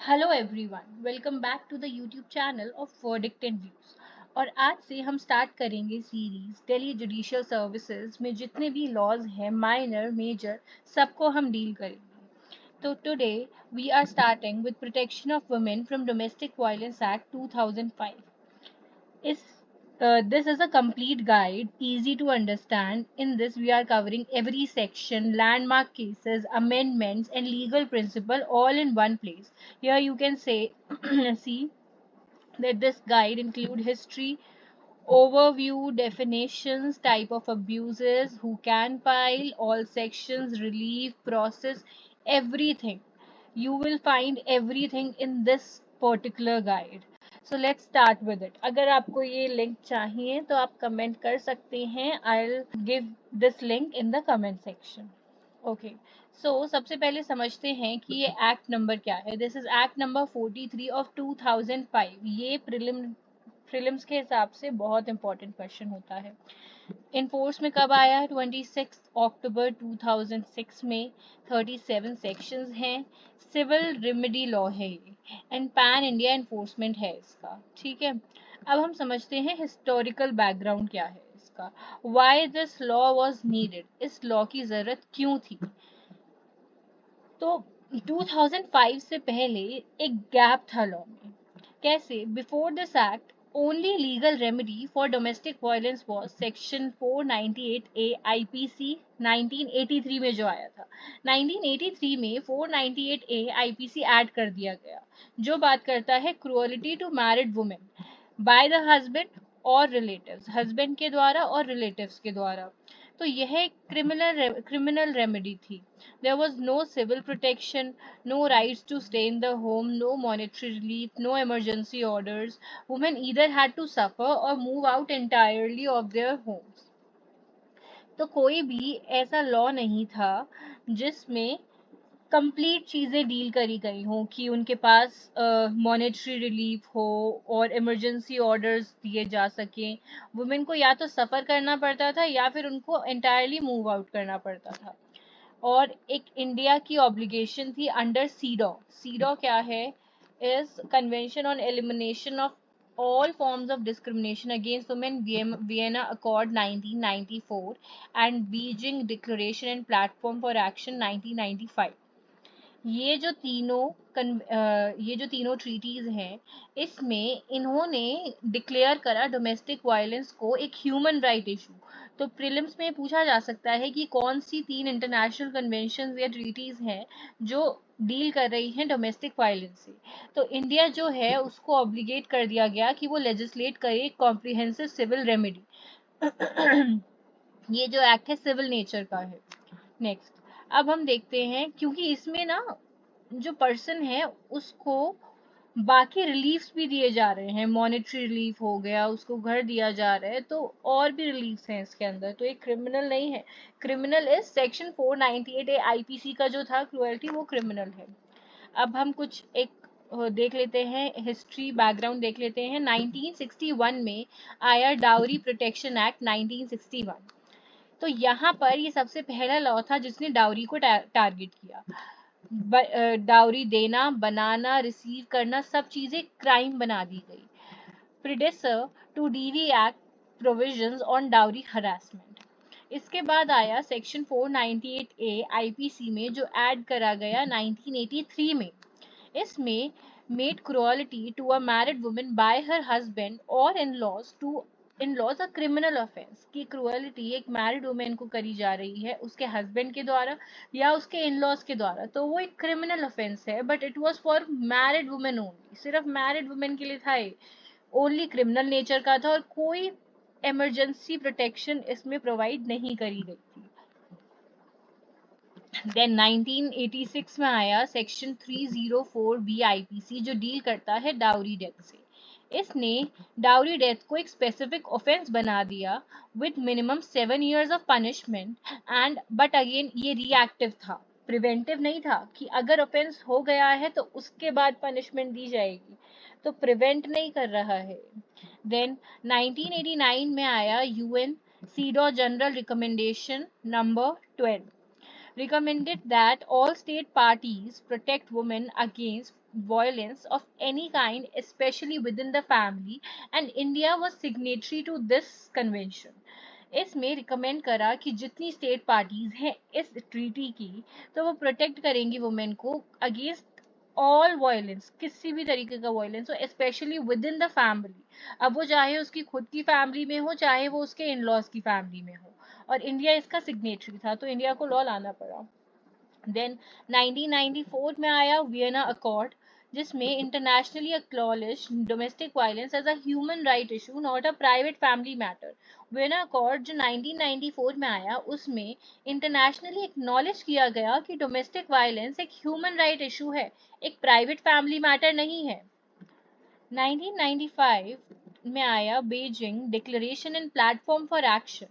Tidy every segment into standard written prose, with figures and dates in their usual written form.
Hello everyone, welcome back to the YouTube channel of verdict and views. और आज से हम स्टार्ट करेंगे सीरीज दिल्ली जुडिशियल सर्विसेज में जितने भी लॉज हैं, माइनर मेजर, सबको हम डील करेंगे। तो today we are starting with protection of women from domestic violence act 2005। Is this is a complete guide, easy to understand. In this, we are covering every section, landmark cases, amendments, and legal principle all in one place. Here you can say, see that this guide include history, overview, definitions, type of abuses, who can file, all sections, relief, process, everything. You will find everything in this particular guide. So let's start with it. अगर आपको ये link चाहिए तो आप comment कर सकते हैं. I'll give this link in the comment section. Okay. So सबसे पहले समझते हैं कि ये एक्ट नंबर क्या है. This is Act number 43 of 2005. ये प्रीलिम्स के हिसाब से बहुत इंपॉर्टेंट क्वेश्चन होता है. इनफोर्स में कब आया है? 26 अक्टूबर 2006 में. 37 सेक्शंस हैं. सिविल रेमेडी लॉ है ये एंड पैन इंडिया इन्फोर्समेंट है इसका. ठीक है. अब हम समझते हैं हिस्टोरिकल बैकग्राउंड क्या है इसका. Why this law was needed, इस लॉ की जरूरत क्यों थी. तो 2005 से पहले एक गैप था लॉ में. कैसे? Before this act only legal remedy for domestic violence was section 498A IPC 1983 में जो आया था. 1983 में 498A IPC ऐड कर दिया गया जो बात करता है cruelty to married women by the husband और रिलेटिव्स, हस्बैंड के द्वारा और रिलेटिव्स के द्वारा. तो यह एक क्रिमिनल रेमेडी थी. There was no civil protection, no rights to stay in the home, no monetary relief, no emergency orders. Women either had to suffer or move out entirely of their homes. तो कोई भी ऐसा law नहीं था जिसमें complete चीज़ें deal करी गई हों कि उनके पास मॉनेटरी रिलीफ हो और इमरजेंसी ऑर्डर्स दिए जा सकें. वुमेन को या तो सफ़र करना पड़ता था या फिर उनको एंटायरली मूव आउट करना पड़ता था. और एक इंडिया की ऑब्लिगेशन थी अंडर सीडॉ. सीडॉ क्या है? Is convention on elimination of all forms of discrimination against women, Vienna Accord 1994 and Beijing Declaration and Platform for Action 1995. ये जो तीनों ट्रीटीज हैं, इसमें इन्होंने डिक्लेयर करा डोमेस्टिक वायलेंस को एक ह्यूमन राइट इशू. तो प्रीलिम्स में पूछा जा सकता है कि कौन सी 3 इंटरनेशनल कन्वेंशन या ट्रीटीज हैं जो डील कर रही हैं डोमेस्टिक वायलेंस से. तो इंडिया जो है उसको ऑब्लिगेट कर दिया गया कि वो लेजिस्लेट करे कॉम्प्रिहेंसिव सिविल रेमेडी. ये जो एक्ट है सिविल नेचर का है. नेक्स्ट, अब हम देखते हैं क्योंकि इसमें ना जो पर्सन है उसको बाकी रिलीफ्स भी दिए जा रहे हैं. मॉनेटरी रिलीफ हो गया, उसको घर दिया जा रहा है, तो और भी रिलीफ्स हैं इसके अंदर. तो एक क्रिमिनल नहीं है. Criminal is section 498A IPC का जो था क्रुएल्टी, वो क्रिमिनल है. अब हम कुछ एक देख लेते हैं, हिस्ट्री बैकग्राउंड देख लेते हैं. 1961 में आया डाउरी प्रोटेक्शन एक्ट 1961. तो यहाँ पर ये सबसे पहला लॉ था जिसने डाउरी को टारगेट किया. डाउरी देना, बनाना, रिसीव करना, सब चीजें क्राइम बना दी गई. Predecessor to DV act provisions on dowry harassment. इसके बाद आया सेक्शन 498A IPC में जो ऐड करा गया 1983 में. इसमें made cruelty to a married woman by her husband और इन-लॉज अ क्रिमिनल ऑफेंस. की क्रुअलिटी एक मैरिड वुमेन को करी जा रही है उसके हस्बैंड के द्वारा या उसके इन-लॉज के द्वारा, तो वो एक क्रिमिनल ऑफेंस है. But it was for married women only, सिर्फ मैरिड वुमेन के लिए था ये. ओनली क्रिमिनल नेचर का था और कोई इमरजेंसी प्रोटेक्शन इसमें प्रोवाइड नहीं करी गई थी. देन 1986 में आया सेक्शन 304B IPC जो डील करता है डाउरी डेथ से. इसने डाउरी डेथ को एक स्पेसिफिक ऑफेंस बना दिया with minimum 7 years of punishment. And but again ये रिएक्टिव था, प्रिवेंटिव नहीं था कि अगर ऑफेंस हो गया है तो उसके बाद पनिशमेंट दी जाएगी. तो प्रिवेंट नहीं कर रहा है. देन 1989 में आया UN CEDAW general recommendation number 12. recommended that all state parties protect women against violence of any kind, especially within the family, and India was signatory to this convention. इसमें recommend करा कि जितनी स्टेट पार्टीज हैं इस treaty की, तो वो protect करेंगी वुमेन को अगेंस्ट ऑल वायलेंस, किसी भी तरीके का वायलेंस हो, specially with in the family. अब वो चाहे उसकी खुद की फैमिली में हो, चाहे वो उसके इन लॉज की फैमिली में हो। और इंडिया इसका सिग्नेटरी था, तो इंडिया को लॉ लाना पड़ा। देन 1994 में आया वियना अकॉर्ड, जिसमें internationally acknowledge domestic violence as a human right issue, not a private family matter. Vienna accord जो 1994 में आया, उसमें इंटरनेशनली एक्नॉलेज किया गया कि डोमेस्टिक वायलेंस एक ह्यूमन राइट इशू है, एक प्राइवेट फैमिली मैटर नहीं है। 1995 में आया Beijing declaration and platform for action,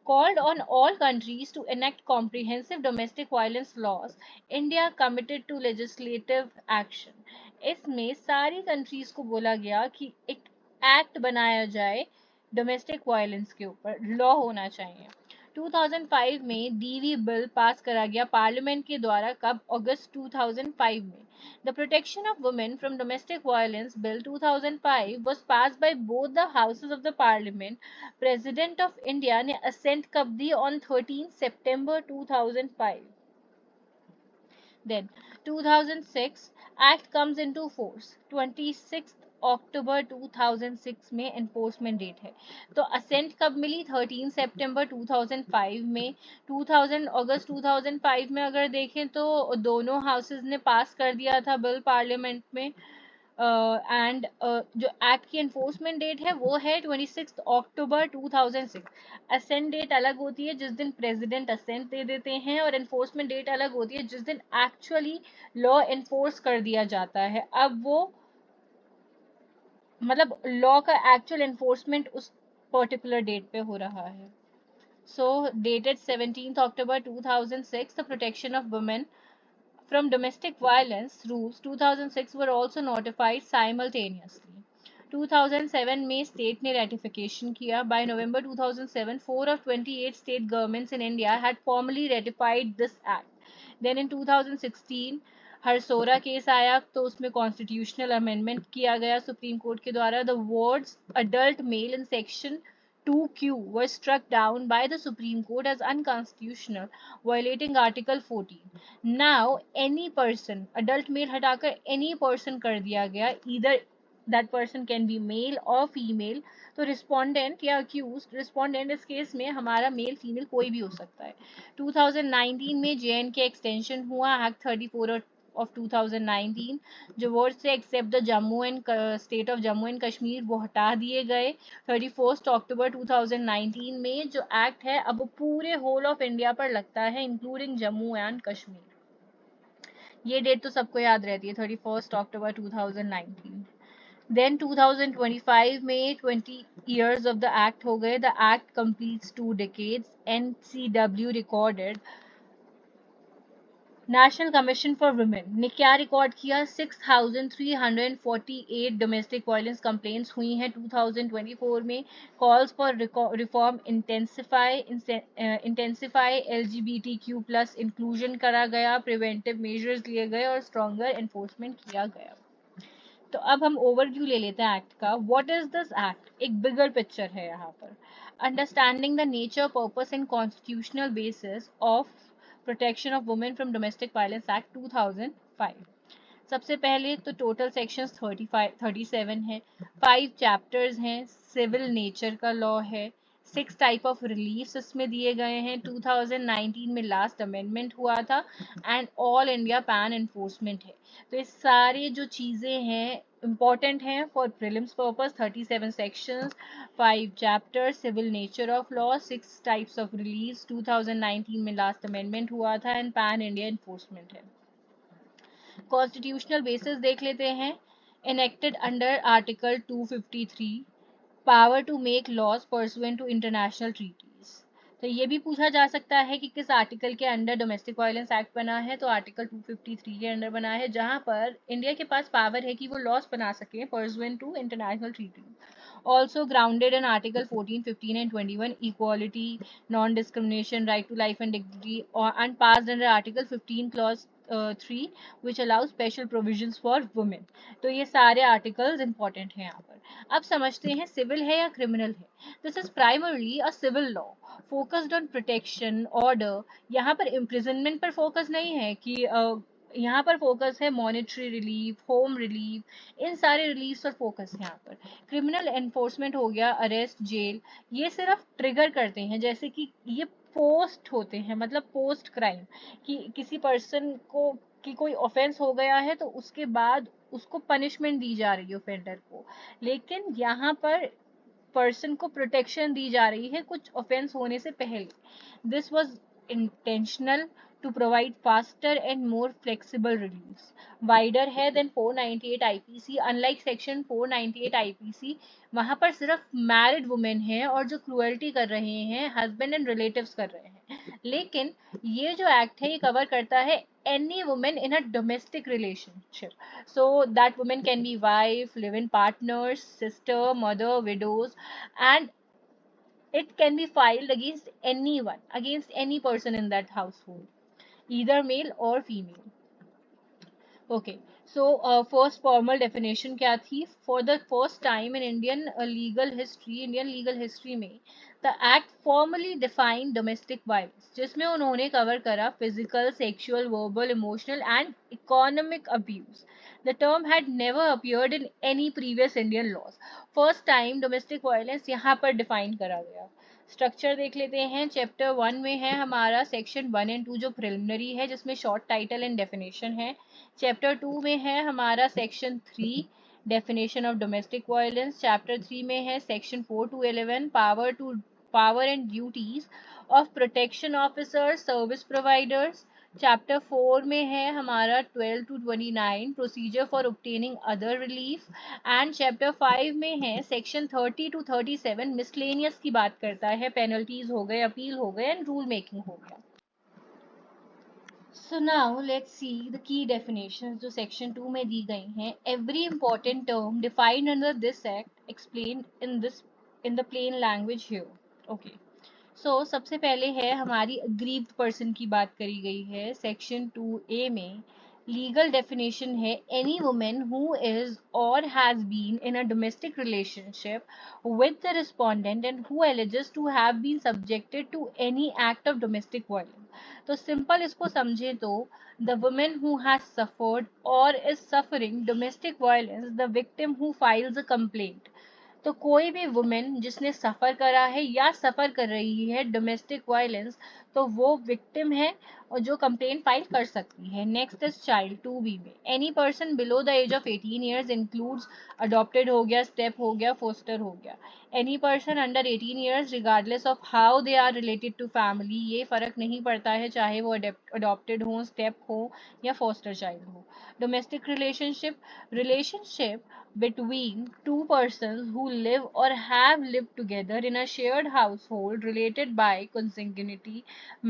called on all countries to enact comprehensive domestic violence laws. India committed to legislative action. इसमें सारी कंट्रीज को बोला गया कि एक एक्ट बनाया जाए डोमेस्टिक वायलेंस के ऊपर, लॉ होना चाहिए। 2005 में डीवी बिल पास करा गया पार्लियामेंट के द्वारा, कब? अगस्त 2005 में। The protection of women from domestic violence bill 2005 was passed by both the houses of the parliament. President of India ने असेंट कब दी? ऑन 13 सितंबर 2005। Then 2006 Act comes into force, 26 अक्टूबर 2006 में एनफोर्समेंट डेट है। तो असेंट कब मिली? 13 सितंबर 2005 में। 2000 अगस्त 2005 में अगर देखें तो दोनों हाउसेस ने पास कर दिया था बिल पार्लियामेंट में। एंड जो एक्ट की एनफोर्समेंट डेट है वो है 26 अक्टूबर 2006। असेंट डेट अलग होती है जिस दिन प्रेसिडेंट असेंट दे देते हैं, और एनफोर्समेंट डेट अलग होती है जिस दिन एक्चुअली लॉ एनफोर्स कर दिया जाता है। अब वो मतलब लॉ का एक्चुअल एनफोर्समेंट उस पर्टिकुलर डेट पे हो रहा है। So dated 17 October 2006, the protection of women from domestic violence rules 2006 were also notified simultaneously. 2007 में स्टेट ने रेटिफिकेशन किया। By November 2007 4 of 28 state governments in India had formally ratified this act. Then in 2016 Harsora case आया, तो उसमें constitutional amendment किया गया supreme court के द्वारा। The words adult mail in section 2Q were struck down by the Supreme Court as unconstitutional, violating Article 14. Now any person, adult male हटाकर any person कर दिया गया, either that person can be male or female। तो respondent या accused, respondent इस case में हमारा male female कोई भी हो सकता है। 2019 में JNK एक्सटेंशन हुआ, एक्ट 34 of 2019, जो वर्ड से except the Jammu and state of Jammu and Kashmir वो हटा दिए गए। 31 अक्टूबर 2019 में जो एक्ट है अब पूरे होल ऑफ इंडिया पर लगता है, इंक्लूडिंग जम्मू एंड कश्मीर। ये डेट तो सबको याद रहती है, 31 अक्टूबर 2019। देन 2025 में 20 years of the act हो गए। The act completes 2 decades। NCW recorded, national commission for women ने क्या रिकॉर्ड किया? 6,348 डोमेस्टिक वायलेंस कंप्लेंट्स हुई हैं 2024 में। Calls for reform intensify LGBTQ plus inclusion करा गया, प्रिवेंटिव मेजर्स लिए गए और स्ट्रॉन्गर एनफोर्समेंट किया गया। तो अब हम ओवरव्यू ले लेते हैं एक्ट का। What is this act? एक बिगर पिक्चर है यहाँ पर। Understanding the nature, purpose and constitutional basis of protection of women from domestic violence act 2005। सबसे पहले तो टोटल सेक्शंस 37 है, 5 चैप्टर्स हैं, सिविल नेचर का लॉ है, 6 टाइप ऑफ रिलीफ्स इसमें दिए गए हैं। 2019 में लास्ट अमेंडमेंट हुआ था and all India pan enforcement है। तो ये सारी जो चीज़ें हैं इम्पॉर्टेंट हैं for prelims purpose. 37 sections, 5 chapters, civil nature of law, 6 types of reliefs, 2019 में लास्ट अमेंडमेंट हुआ था एंड पैन इंडिया एनफोर्समेंट है। कॉन्स्टिट्यूशनल बेसिस देख लेते हैं। enacted under Article 253, power to make laws pursuant to international treaties। तो ये भी पूछा जा सकता है कि किस आर्टिकल के अंडर डोमेस्टिक वायलेंस एक्ट बना है, तो आर्टिकल 253 के अंडर बना है, जहां पर इंडिया के पास पावर है कि वो लॉस बना सके pursuant to international treaties। also grounded in Article 14, 15 and 21, equality, non-discrimination, right to life and dignity, and passed under Article 15 clause 3, which allows special provisions for women. तो ये सारे आर्टिकल्स इंपॉर्टेंट हैं यहाँ पर. अब समझते हैं सिविल है या क्रिमिनल है. This is primarily a civil law focused on protection order. यहाँ पर इम्प्रिजनमेंट पर फोकस नहीं है कि यहाँ पर फोकस है मॉनेटरी रिलीफ, होम रिलीफ, इन सारे रिलीफ पर फोकस है यहाँ पर. क्रिमिनल एनफोर्समेंट हो गया, अरेस्ट, जेल, ये सिर्फ ट्रिगर करते हैं. जैसे कि ये पोस्ट होते हैं, मतलब पोस्ट क्राइम, कि किसी पर्सन को कि कोई ऑफेंस हो गया है तो उसके बाद उसको पनिशमेंट दी जा रही है ऑफेंडर को. लेकिन यहाँ पर पर्सन को प्रोटेक्शन दी जा रही है कुछ ऑफेंस होने से पहले. This was intentional to provide faster and more flexible reliefs. Wider है than 498 IPC. Unlike section 498 IPC, वहाँ पर सिर्फ मैरिड वुमेन है और जो क्रूअल्टी कर रहे हैं हस्बैंड एंड रिलेटिव्स कर रहे हैं. लेकिन ये जो एक्ट है ये कवर करता है any woman in a domestic relationship. So that woman can be wife, live-in partners, sister, mother, widows, and it can be filed against anyone, against any person in that household, either male or female. Okay, so first formal definition क्या थी? For the first time in Indian legal history में, the act formally defined domestic violence, जिसमें उन्होंने cover करा physical, sexual, verbal, emotional and economic abuse. The term had never appeared in any previous Indian laws. First time domestic violence यहाँ पर define करा गया. Structure देख लेते हैं. चैप्टर 1 में है हमारा सेक्शन 1 एंड 2 जो प्रिलिमिनरी है, जिसमें शॉर्ट टाइटल एंड डेफिनेशन है. चैप्टर 2 में है हमारा section 3 definition of domestic violence. Chapter 3 में है section 4 to 11 power and duties of protection officer service providers. Chapter 4 में है हमारा 12 to 29 procedure for obtaining other relief. And chapter 5 में है सेक्शन 30 to 37 मिसलेनियस की बात करता है. पेनल्टीज हो गए, अपील हो गए एंड रूल मेकिंग हो गया. So now let's see the key definitions जो section 2 में दी गई हैं. Every important term defined under this act explained in the plain language here. Okay. So सबसे पहले है हमारी aggrieved person की बात करी गई है. section 2A में legal definition है any woman who is or has been in a domestic relationship with the respondent and who alleges to have been subjected to any act of domestic violence. तो simple इसको समझे तो the women who has suffered और is suffering domestic violence, the victim who files a complaint. तो कोई भी women जिसने सफर करा है या सफर कर रही है डोमेस्टिक वायलेंस, तो वो विक्टिम है और जो कंप्लेंट फाइल कर सकती है. नेक्स्ट इज चाइल्ड 2B में any person below the age of 18 years includes adopted हो गया, स्टेप हो गया, फोस्टर हो गया. Any person under 18 years regardless of how they are related to family, ये फर्क नहीं पड़ता है चाहे वो अडॉप्टेड हो, स्टेप हो या फोस्टर चाइल्ड हो. Domestic relationship between two persons who live or have lived together in a shared household related by consanguinity,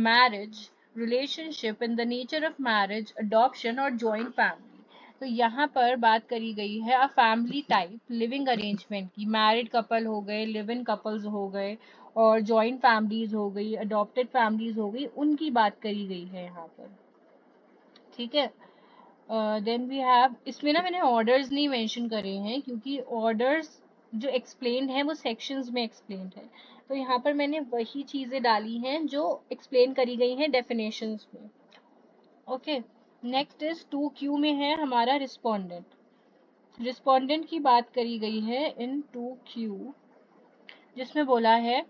marriage, relationship in the nature of marriage, adoption or joint family. तो यहाँ पर बात करी गई है a family type living arrangement की. Married couple हो गए, लिव इन कपल्स हो गए और जॉइंट फैमिलीज हो गई, अडॉप्टेड फैमिलीज हो गई, उनकी बात करी गई है यहाँ पर. ठीक है. देन वी हैव, इसमें ना मैंने ऑर्डर्स नहीं मेंशन करे हैं क्योंकि ऑर्डर्स जो एक्सप्लेन्ड है वो सेक्शंस में एक्सप्लेन्ड है. तो यहाँ पर मैंने वही चीज़ें डाली हैं जो एक्सप्लेन करी गई हैं डेफिनेशंस में. ओके. नेक्स्ट इज 2Q में है हमारा रिस्पोंडेंट. रिस्पोंडेंट की बात करी गई है इन 2Q, जिसमें बोला है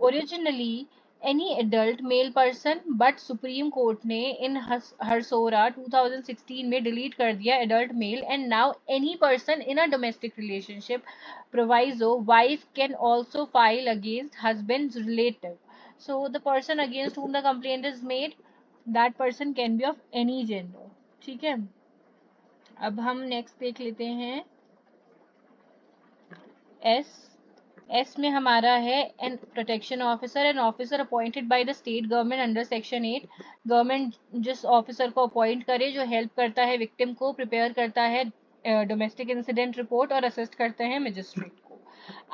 originally any adult male person but supreme court ने इन हरसोरा 2016 में डिलीट कर दिया adult male and now any person in a domestic relationship proviso wife can also file against husband's relative. So the person against whom the complaint is made, that person can be of any gender. ठीक है. अब हम next देख लेते हैं S में हमारा है an protection officer, an officer appointed by the state government under section 8. Government जिस ऑफिसर को अपॉइंट करे जो हेल्प करता है विक्टिम को, प्रिपेयर करता है डोमेस्टिक इंसिडेंट रिपोर्ट और असिस्ट करते हैं मजिस्ट्रेट को.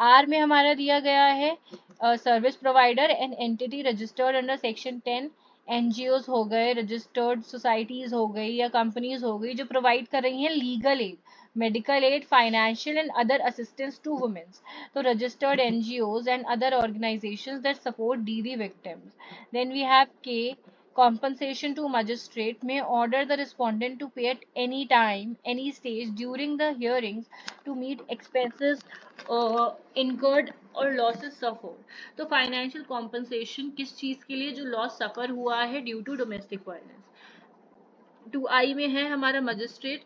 आर में हमारा दिया गया है service provider and entity registered under section 10। NGOs हो गए, रजिस्टर्ड सोसाइटीज हो गई या कंपनीज हो गई जो प्रोवाइड कर रही हैं legal aid, medical aid, financial and other assistance to women. So registered NGOs and other organizations that support DV victims. Then we have K, compensation to magistrate may order the respondent to pay at any time, any stage during the hearings to meet expenses incurred और losses suffered. तो financial compensation किस चीज के लिए, जो loss suffer हुआ है due to domestic violence. Two I में है हमारा magistrate,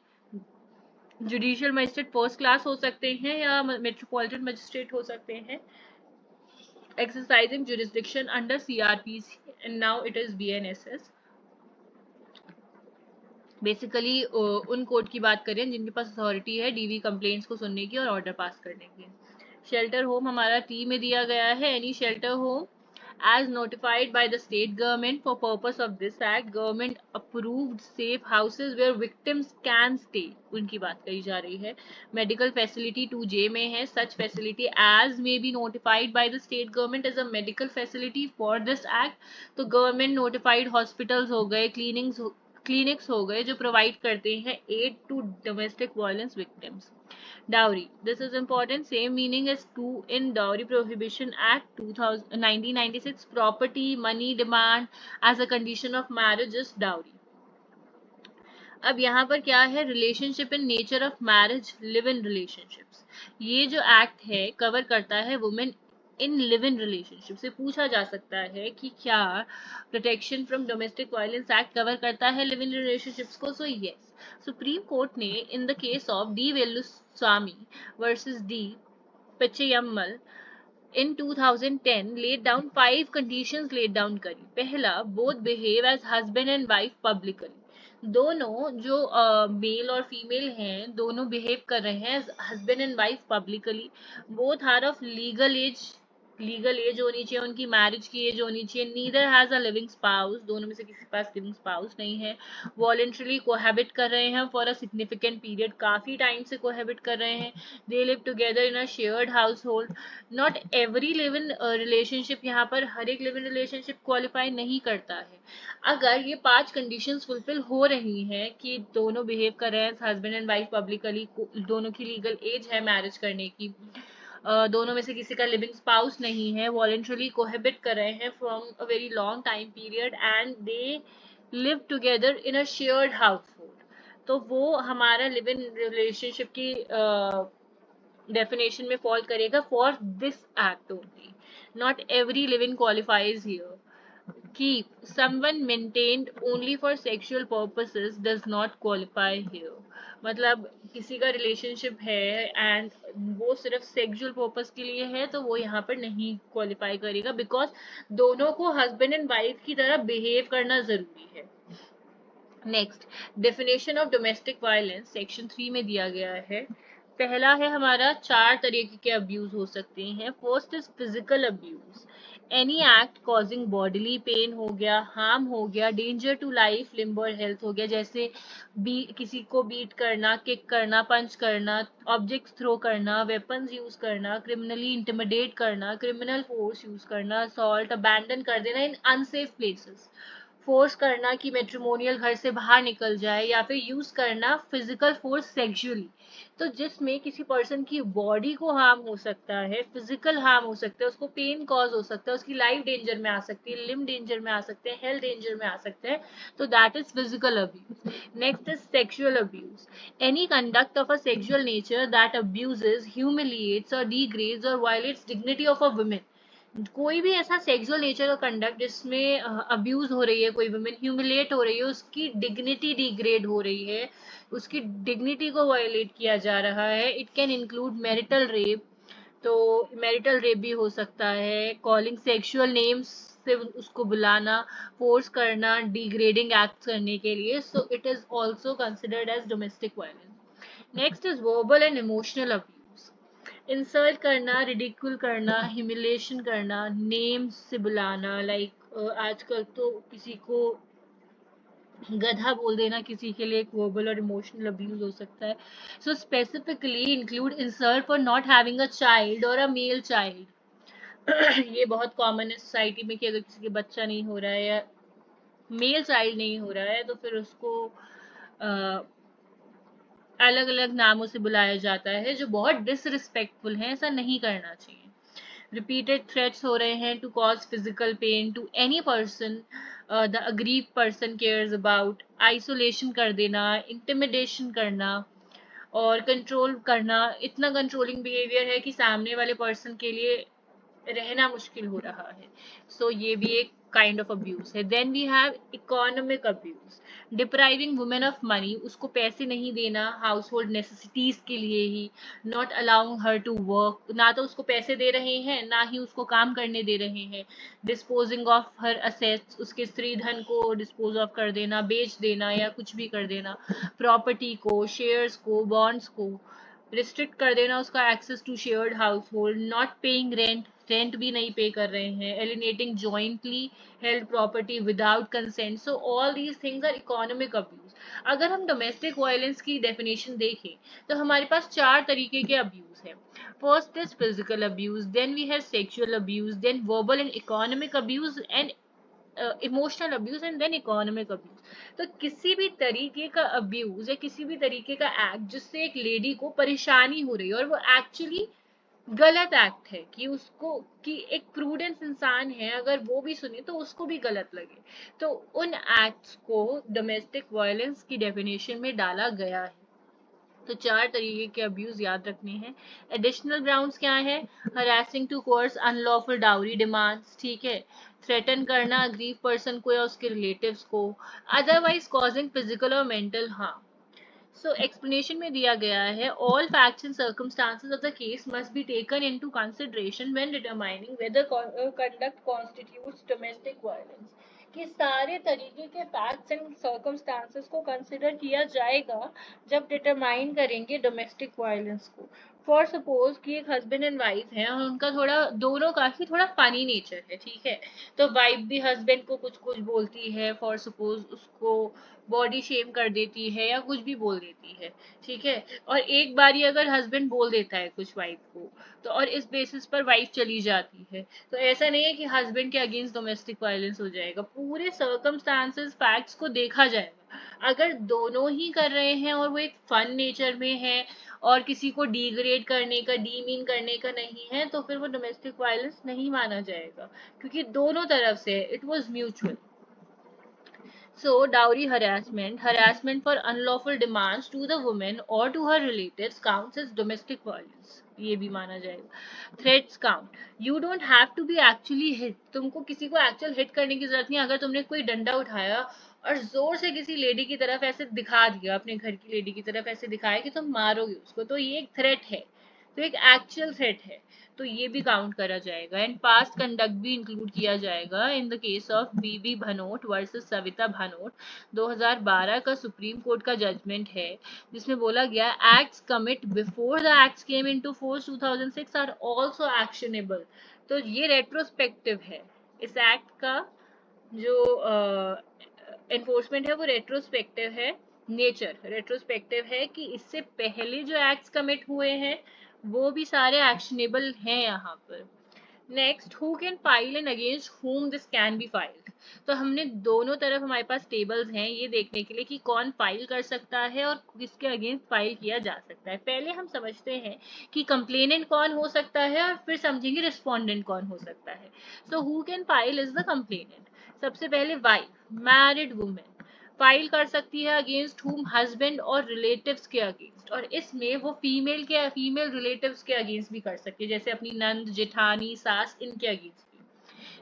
judicial magistrate first class हो सकते हैं या मेट्रोपॉलिटन मजिस्ट्रेट हो सकते हैं, exercising jurisdiction under CRPC and now it is BNSS। Basically उन कोर्ट की बात करें जिनके पास अथॉरिटी है डीवी कंप्लेंट्स को सुनने की और ऑर्डर पास करने की। शेल्टर होम हमारा टी में दिया गया है, any shelter home as notified by the state government for purpose of this act, government approved safe houses where victims can stay, उनकी बात कही जा रही है। medical facility 2J में है, such facility as may be notified by the state government as a medical facility for this act। तो government notified hospitals हो गए, क्लिनिक्स हो गए जो प्रोवाइड करते हैं aid to domestic violence victims. Dowry, this is important, same meaning as to in Dowry Prohibition Act 1996, property money demand as a condition of marriage is dowry। अब यहाँ पर क्या है, relationship in nature of marriage, live in relationships. ये जो act है cover करता है women in live in relationship. से पूछा जा सकता है कि क्या protection from domestic violence act cover करता है लिव इन रिलेशनशिप्स को। सो यस, सुप्रीम कोर्ट ने in the case of D Velusamy versus D Pachaiyammal in 2010 laid down 5 conditions laid down करी। पहला, both behave as husband and wife publicly। दोनों जो mail और female हैं दोनों बिहेव कर रहे हैं husband and wife publicly. Both are of legal age होनी चाहिए, उनकी मैरिज की एज होनी चाहिए। Neither has a living spouse, दोनों में से किसी के पास लिविंग स्पाउस नहीं है। वॉलेंट्रली कोहैबिट कर रहे हैं फॉर अ सिग्निफिकेंट पीरियड, काफी टाइम से कोहैबिट कर रहे हैं। They live together in a shared household. Not every live in relationship, यहाँ पर हर एक लिव इन रिलेशनशिप क्वालिफाई नहीं करता है। अगर ये 5 कंडीशंस फुलफिल हो रही हैं कि दोनों बिहेव कर रहे हैं हस्बैंड एंड वाइफ पब्लिकली, दोनों की लीगल एज है मैरिज करने की, दोनों में से किसी का लिविंग स्पाउस नहीं है, वॉलेंट्रली कोहेबिट कर रहे हैं from a very long time period and they live together in a shared household, तो वो हमारा लिव इन रिलेशनशिप की डेफिनेशन में फॉल करेगा for this act only. Not every live in qualifies here. Keep someone maintained only for sexual purposes does not qualify here। मतलब किसी का relationship है एंड वो सिर्फ सेक्सुअल पर्पस के लिए है तो वो यहाँ पर नहीं क्वालिफाई करेगा, बिकॉज दोनों को हस्बैंड एंड वाइफ की तरह बिहेव करना जरूरी है। Next, definition of domestic violence section 3 में दिया गया है। पहला है हमारा 4 तरीके के अब्यूज हो सकते हैं। First is physical abuse, any act causing bodily pain हो गया, हार्म हो गया, डेंजर टू लाइफ लिम्ब और हेल्थ हो गया, जैसे किसी को बीट करना, किक करना, पंच करना, ऑब्जेक्ट्स थ्रो करना, वेपन्स यूज करना, क्रिमिनली इंटिमिडेट करना, क्रिमिनल फोर्स यूज करना, असॉल्ट, अबैंडन कर देना इन अनसेफ प्लेसेस, फोर्स करना कि मैट्रिमोनियल घर से बाहर निकल जाए, या फिर यूज करना फिजिकल फोर्स सेक्सुअली, तो जिसमें किसी पर्सन की बॉडी को हार्म हो सकता है, फिजिकल हार्म हो सकता है, उसको पेन कॉज हो सकता है, उसकी लाइफ डेंजर में आ सकती है, लिम डेंजर में आ सकते हैं, हेल्थ डेंजर में आ सकते हैं, तो that is physical abuse. Next is sexual abuse, any conduct of a sexual nature that abuses, humiliates or degrades or violates dignity of a women. कोई भी ऐसा सेक्सुअल नेचर का कंडक्ट जिसमें अब्यूज हो रही है, कोई वुमेन ह्यूमिलेट हो रही है, उसकी डिग्निटी डिग्रेड हो रही है, उसकी डिग्निटी को वायलेट किया जा रहा है। It can include marital rape, तो मैरिटल रेप भी हो सकता है, कॉलिंग सेक्सुअल नेम्स से उसको बुलाना, फोर्स करना डिग्रेडिंग एक्ट करने के लिए, so it is also considered as domestic violence. Next is verbal and emotional abuse, insult करना, रिडिक्यूल करना, ह्यूमिलेशन करना, नेम से बुलाना, लाइक आजकल तो किसी को गधा बोल देना किसी के लिए एक वर्बल और इमोशनल अब्यूज हो सकता है. So specifically include insult for not having a child or a male child. ये बहुत कॉमन है सोसाइटी में कि अगर किसी के बच्चा नहीं हो रहा है या मेल चाइल्ड नहीं हो रहा है तो फिर उसको अलग अलग नामों से बुलाया जाता है जो बहुत डिसरिस्पेक्टफुल है. ऐसा नहीं करना चाहिए. रिपीटेड थ्रेट्स हो रहे हैं to cause physical pain to any person the aggrieved person cares about. Isolation कर देना, इंटिमिडेशन करना और कंट्रोल करना. इतना कंट्रोलिंग बिहेवियर है कि सामने वाले पर्सन के लिए रहना मुश्किल हो रहा है. सो ये भी एक काइंड ऑफ अब्यूज है. Then we have economic abuse. Depriving women of money. उसको पैसे नहीं देना हाउस होल्ड नेसेसिटीज के लिए ही. Not allowing her to work. ना तो उसको पैसे दे रहे हैं ना ही उसको काम करने दे रहे हैं. Disposing of her assets. उसके स्त्री धन को डिस्पोज ऑफ कर देना, बेच देना या कुछ भी कर देना. प्रॉपर्टी को, शेयर्स को, बॉन्ड्स को रिस्ट्रिक्ट कर देना उसका access to shared household. Not paying rent. Rent भी नहीं पे कर रहे हैं. Alienating jointly held property without consent. So all these things are economic abuse. अगर हम डोमेस्टिक वायलेंस की डेफिनेशन देखें तो हमारे पास 4 तरीके के अब्यूज हैं. First is physical abuse, then we have sexual abuse, then verbal and economic abuse and emotional abuse and then economic abuse. तो किसी भी तरीके का अब्यूज या किसी भी तरीके का एक्ट जिससे एक लेडी को परेशानी हो रही है और वो एक्चुअली गलत एक्ट है कि उसको कि एक प्रूडेंस इंसान है अगर वो भी सुने तो उसको भी गलत लगे, तो उन एक्ट्स को डोमेस्टिक वायलेंस की डेफिनेशन में डाला गया है. तो 4 तरीके के अब्यूज याद रखने हैं. एडिशनल ग्राउंड्स क्या है? Harassing to coerce unlawful dowry demands, ठीक है. थ्रेटन करना अग्रीव पर्सन को या उसके रिलेटिव्स को. अदरवाइज कॉजिंग फिजिकल और मेंटल हार्म. सो एक्सप्लेनेशन में दिया गया है all facts and circumstances of the case must be taken into consideration when determining weather conduct constitutes domestic violence. कि सारे तरीके के फैक्ट्स एंड सर्कमस्टांसेस को कंसिडर किया जाएगा जब डिटरमाइन करेंगे डोमेस्टिक वायलेंस को. फॉर सपोज कि एक हस्बैंड एंड वाइफ है और उनका थोड़ा दोनों काफी थोड़ा फनी नेचर है, ठीक है. तो वाइफ भी हस्बैंड को कुछ कुछ बोलती है, फॉर सपोज उसको बॉडी शेम कर देती है या कुछ भी बोल देती है, ठीक है. और एक बारी अगर हस्बैंड बोल देता है कुछ वाइफ को तो और इस बेसिस पर वाइफ चली जाती है, तो ऐसा नहीं है कि हस्बैंड के अगेंस्ट डोमेस्टिक वायलेंस हो जाएगा. पूरे सर्कमस्टांसेस फैक्ट्स को देखा जाएगा. अगर दोनों ही कर रहे हैं और वो एक फन नेचर में है और किसी को डिग्रेड करने का, डीमीन करने का नहीं है, तो फिर वो डोमेस्टिक वायलेंस नहीं माना जाएगा क्योंकि दोनों तरफ से it was mutual. So, dowry harassment, harassment for unlawful demands to the woman or to her relatives counts as domestic violence. ये भी माना जाएगा. Threats count. You don't have to be actually hit. तुमको किसी को एक्चुअल हिट करने की जरूरत नहीं. अगर तुमने कोई डंडा उठाया और जोर से किसी लेडी की तरफ ऐसे दिखा दिया, अपने घर की लेडी की तरफ ऐसे दिखाया कि तुम मारोगे उसको, तो ये एक थ्रेट है. तो एक एक्चुअल थ्रेट है, तो ये भी काउंट करा जाएगा. एंड पास्ट कंडक्ट भी इंक्लूड किया जाएगा in the case of BB Bhanot versus Savita Bhanot. 2012 का सुप्रीम कोर्ट का जजमेंट है जिसमें बोला गया acts commit before the acts came into force 2006 are also actionable. तो ये रेट्रोस्पेक्टिव है. इस एक्ट का जो एनफोर्समेंट है वो रेट्रोस्पेक्टिव है. नेचर रेट्रोस्पेक्टिव है कि इससे पहले जो एक्ट्स कमिट हुए हैं वो भी सारे एक्शनेबल हैं यहाँ पर. Next, who can file and against whom this can be filed. तो हमने दोनों तरफ हमारे पास टेबल्स हैं ये देखने के लिए कि कौन फाइल कर सकता है और किसके अगेंस्ट फाइल किया जा सकता है. पहले हम समझते हैं कि कंप्लेनेंट कौन हो सकता है और फिर समझेंगे रिस्पोंडेंट कौन हो सकता है. So who can file is the complainant. सबसे पहले वाइफ, मैरिड वुमेन फाइल कर सकती है अगेंस्ट हुम, हस्बैंड और रिलेटिव्स के अगेंस्ट. और इसमें वो फीमेल रिलेटिव्स के अगेंस्ट भी कर सकती है, जैसे अपनी नंद, जेठानी, सास, इनके अगेंस्ट भी.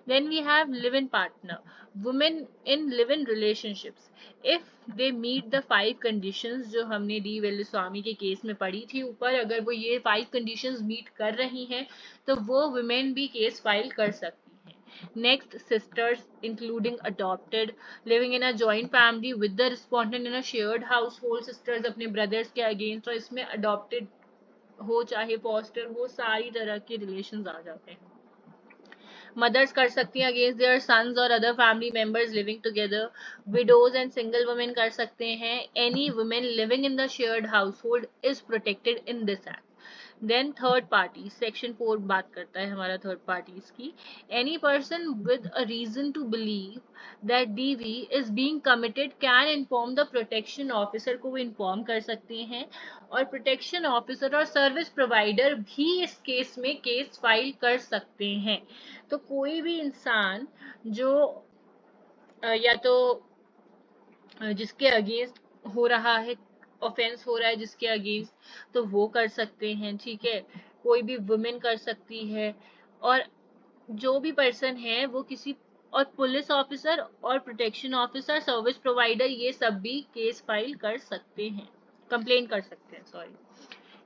Then we have live in partner, women in live in relationships. If they meet the 5 conditions जो हमने डी वेल्लस्वामी के केस में पढ़ी थी ऊपर, अगर वो ये 5 कंडीशंस मीट कर रही हैं तो वो वुमेन भी केस फाइल कर सकती हैं. Next, sisters, including adopted, living in a joint family with the respondent in a shared household. Sisters अपने brothers के against, और इसमें adopted हो चाहे foster हो, सारी तरह के relations आ जाते हैं. मदर्स कर सकती हैं अगेंस्ट देयर सन्स और other family members living together, widows and single women कर सकते हैं, any women living in the shared household is protected in this act. Then third party, section 4 बात करता है हमारा थर्ड पार्टीज की। Any person with a reason to believe that DV is being committed can inform the protection officer, को वो inform कर सकते हैं, और प्रोटेक्शन ऑफिसर और सर्विस प्रोवाइडर भी इस केस में केस फाइल कर सकते हैं। तो कोई भी इंसान जो या तो जिसके अगेंस्ट हो रहा है, ऑफेंस हो रहा है जिसके अगेंस्ट, तो वो कर सकते हैं, ठीक है। कोई भी वुमेन कर सकती है, और जो भी पर्सन है वो किसी, और पुलिस ऑफिसर और प्रोटेक्शन ऑफिसर, सर्विस प्रोवाइडर, ये सब भी केस फाइल कर सकते हैं, कंप्लेन कर सकते हैं, सॉरी।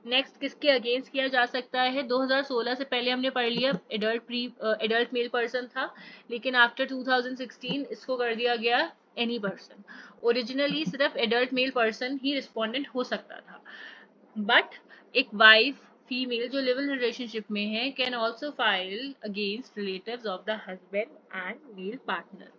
नेक्स्ट किसके अगेंस्ट किया जा सकता है? 2016 से पहले हमने पढ़ लिया एडल्ट मेल पर्सन था, लेकिन आफ्टर 2016 इसको कर दिया गया एनी पर्सन। ओरिजिनली सिर्फ एडल्ट मेल पर्सन ही रिस्पोंडेंट हो सकता था, बट एक वाइफ फीमेल जो लिव इन रिलेशनशिप में है can also file against relatives of the husband and male partner.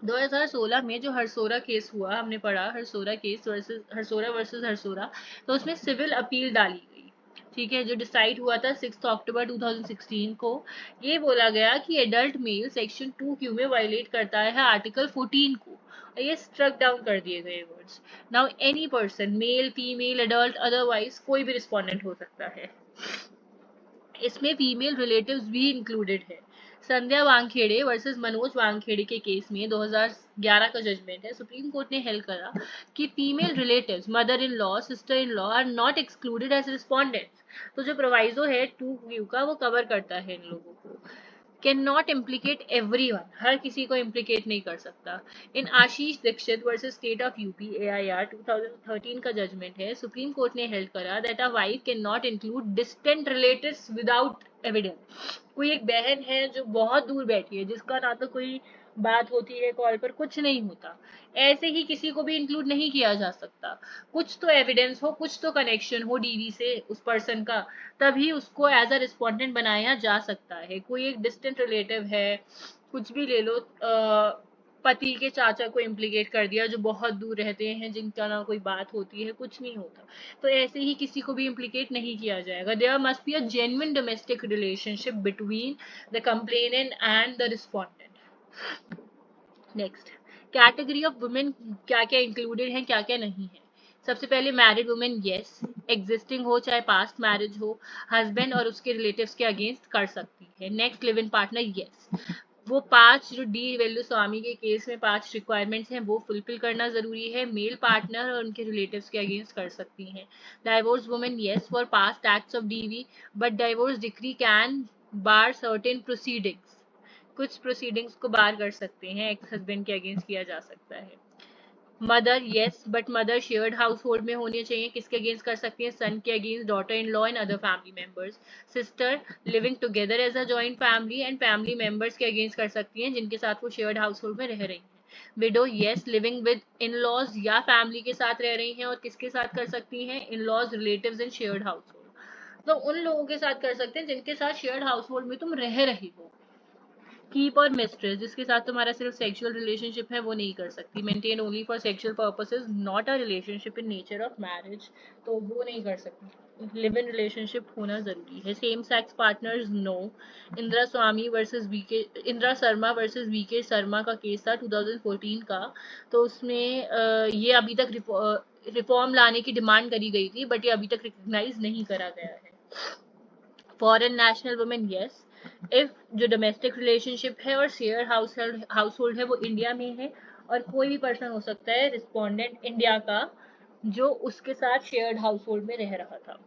2016 में जो हरसोरा केस हुआ, हमने पढ़ा हरसोरा केस वर्सेस हरसोरा, तो उसमें सिविल अपील डाली गई, ठीक है, जो डिसाइड हुआ था 6 अक्टूबर 2016 को। ये बोला गया कि एडल्ट मेल सेक्शन 2Q में वायलेट करता है आर्टिकल 14 को, और ये स्ट्रक डाउन कर दिए गए words. Now any person, male female adult otherwise, कोई भी रिस्पोंडेंट हो सकता है। इसमें फीमेल रिलेटिव्स भी इंक्लूडेड है। संध्या वानखेड़े वर्सेस मनोज वानखेड़े के केस में 2011 का जजमेंट है, सुप्रीम कोर्ट ने हेल्ड करा कि female relatives, mother in law, sister in law are not excluded as respondents. तो जो प्रोवाइजो है 2Q का, वो कवर करता है इन लोगों को। कैन नॉट इम्प्लीकेट एवरीवन, हर किसी को इम्प्लीकेट नहीं कर सकता। In Ashish Dixit versus state of UP AIR 2013 का जजमेंट है, सुप्रीम कोर्ट ने हेल्ड करा that a wife can not include distant relatives without evidence. कोई एक बहन है जो बहुत दूर बैठी है, जिसका ना तो कोई बात होती है कॉल पर, कुछ नहीं होता, ऐसे ही किसी को भी इंक्लूड नहीं किया जा सकता। कुछ तो एविडेंस हो, कुछ तो कनेक्शन हो डीवी से उस पर्सन का, तभी उसको एज अ रिस्पोंडेंट बनाया जा सकता है। कोई एक डिस्टेंट रिलेटिव है, कुछ भी ले लो, पति के चाचा को इम्प्लीकेट कर दिया जो बहुत दूर रहते हैं, जिनका ना कोई बात होती है, कुछ नहीं होता, तो ऐसे ही किसी को भी इम्प्लीकेट नहीं किया जाएगा। There must be a genuine domestic relationship between the complainant and the respondent. Next, category of women क्या क्या इंक्लूडेड है, क्या क्या नहीं है। सबसे पहले मैरिड वुमेन, यस, एग्जिस्टिंग हो चाहे पास्ट मैरिज हो, हस्बैंड और उसके रिलेटिव्स के अगेंस्ट कर सकती है। Next, live in partner, yes, वो 5 जो डी वैल्यू स्वामी के केस में 5 रिक्वायरमेंट्स हैं वो फुलफिल करना जरूरी है। मेल पार्टनर और उनके रिलेटिव्स के अगेंस्ट कर सकती हैं। Divorce women, yes, for past acts of DV, but divorce decree can bar certain proceedings, कुछ प्रोसीडिंग्स को बार कर सकते हैं, एक्स हस्बैंड के अगेंस्ट किया जा सकता है। Mother, yes, but mother shared household में होनी चाहिए, किसके अगेंस्ट कर सकती है? सन के against, daughter in law and other family members. Sister, living together as a joint family and family members के अगेंस्ट कर सकती हैं जिनके साथ वो शेयर्ड हाउस होल्ड में रह रही हैं। Widow, yes, living with in laws या फैमिली के साथ रह रही हैं, और किसके साथ कर सकती हैं? In laws, relatives and shared household. तो उन लोगों के साथ कर सकते हैं जिनके साथ शेयर्ड हाउस होल्ड में तुम रह रही हो। कीप और मिस्ट्रेस, जिसके साथ तुम्हारा सिर्फ सेक्सुअल रिलेशनशिप है, वो नहीं कर सकती। Maintain only for sexual purposes, not a relationship in nature of marriage, तो वो नहीं कर सकती। लिव इन रिलेशनशिप होना जरूरी है। Same sex partners, no. Indira Swami versus VK, Indira Sharma versus VK Sharma का केस था 2014 का, तो उसमें ये अभी तक रिफॉर्म लाने की डिमांड करी गई थी, बट ये अभी तक रिकग्नाइज नहीं करा गया है। Foreign national women, yes, if जो डोमेस्टिक रिलेशनशिप है और शेयर हाउस होल्ड है वो इंडिया में है, और कोई भी पर्सन हो सकता है रिस्पोंडेंट इंडिया का जो उसके साथ शेयर्ड हाउस होल्ड में रह रहा था।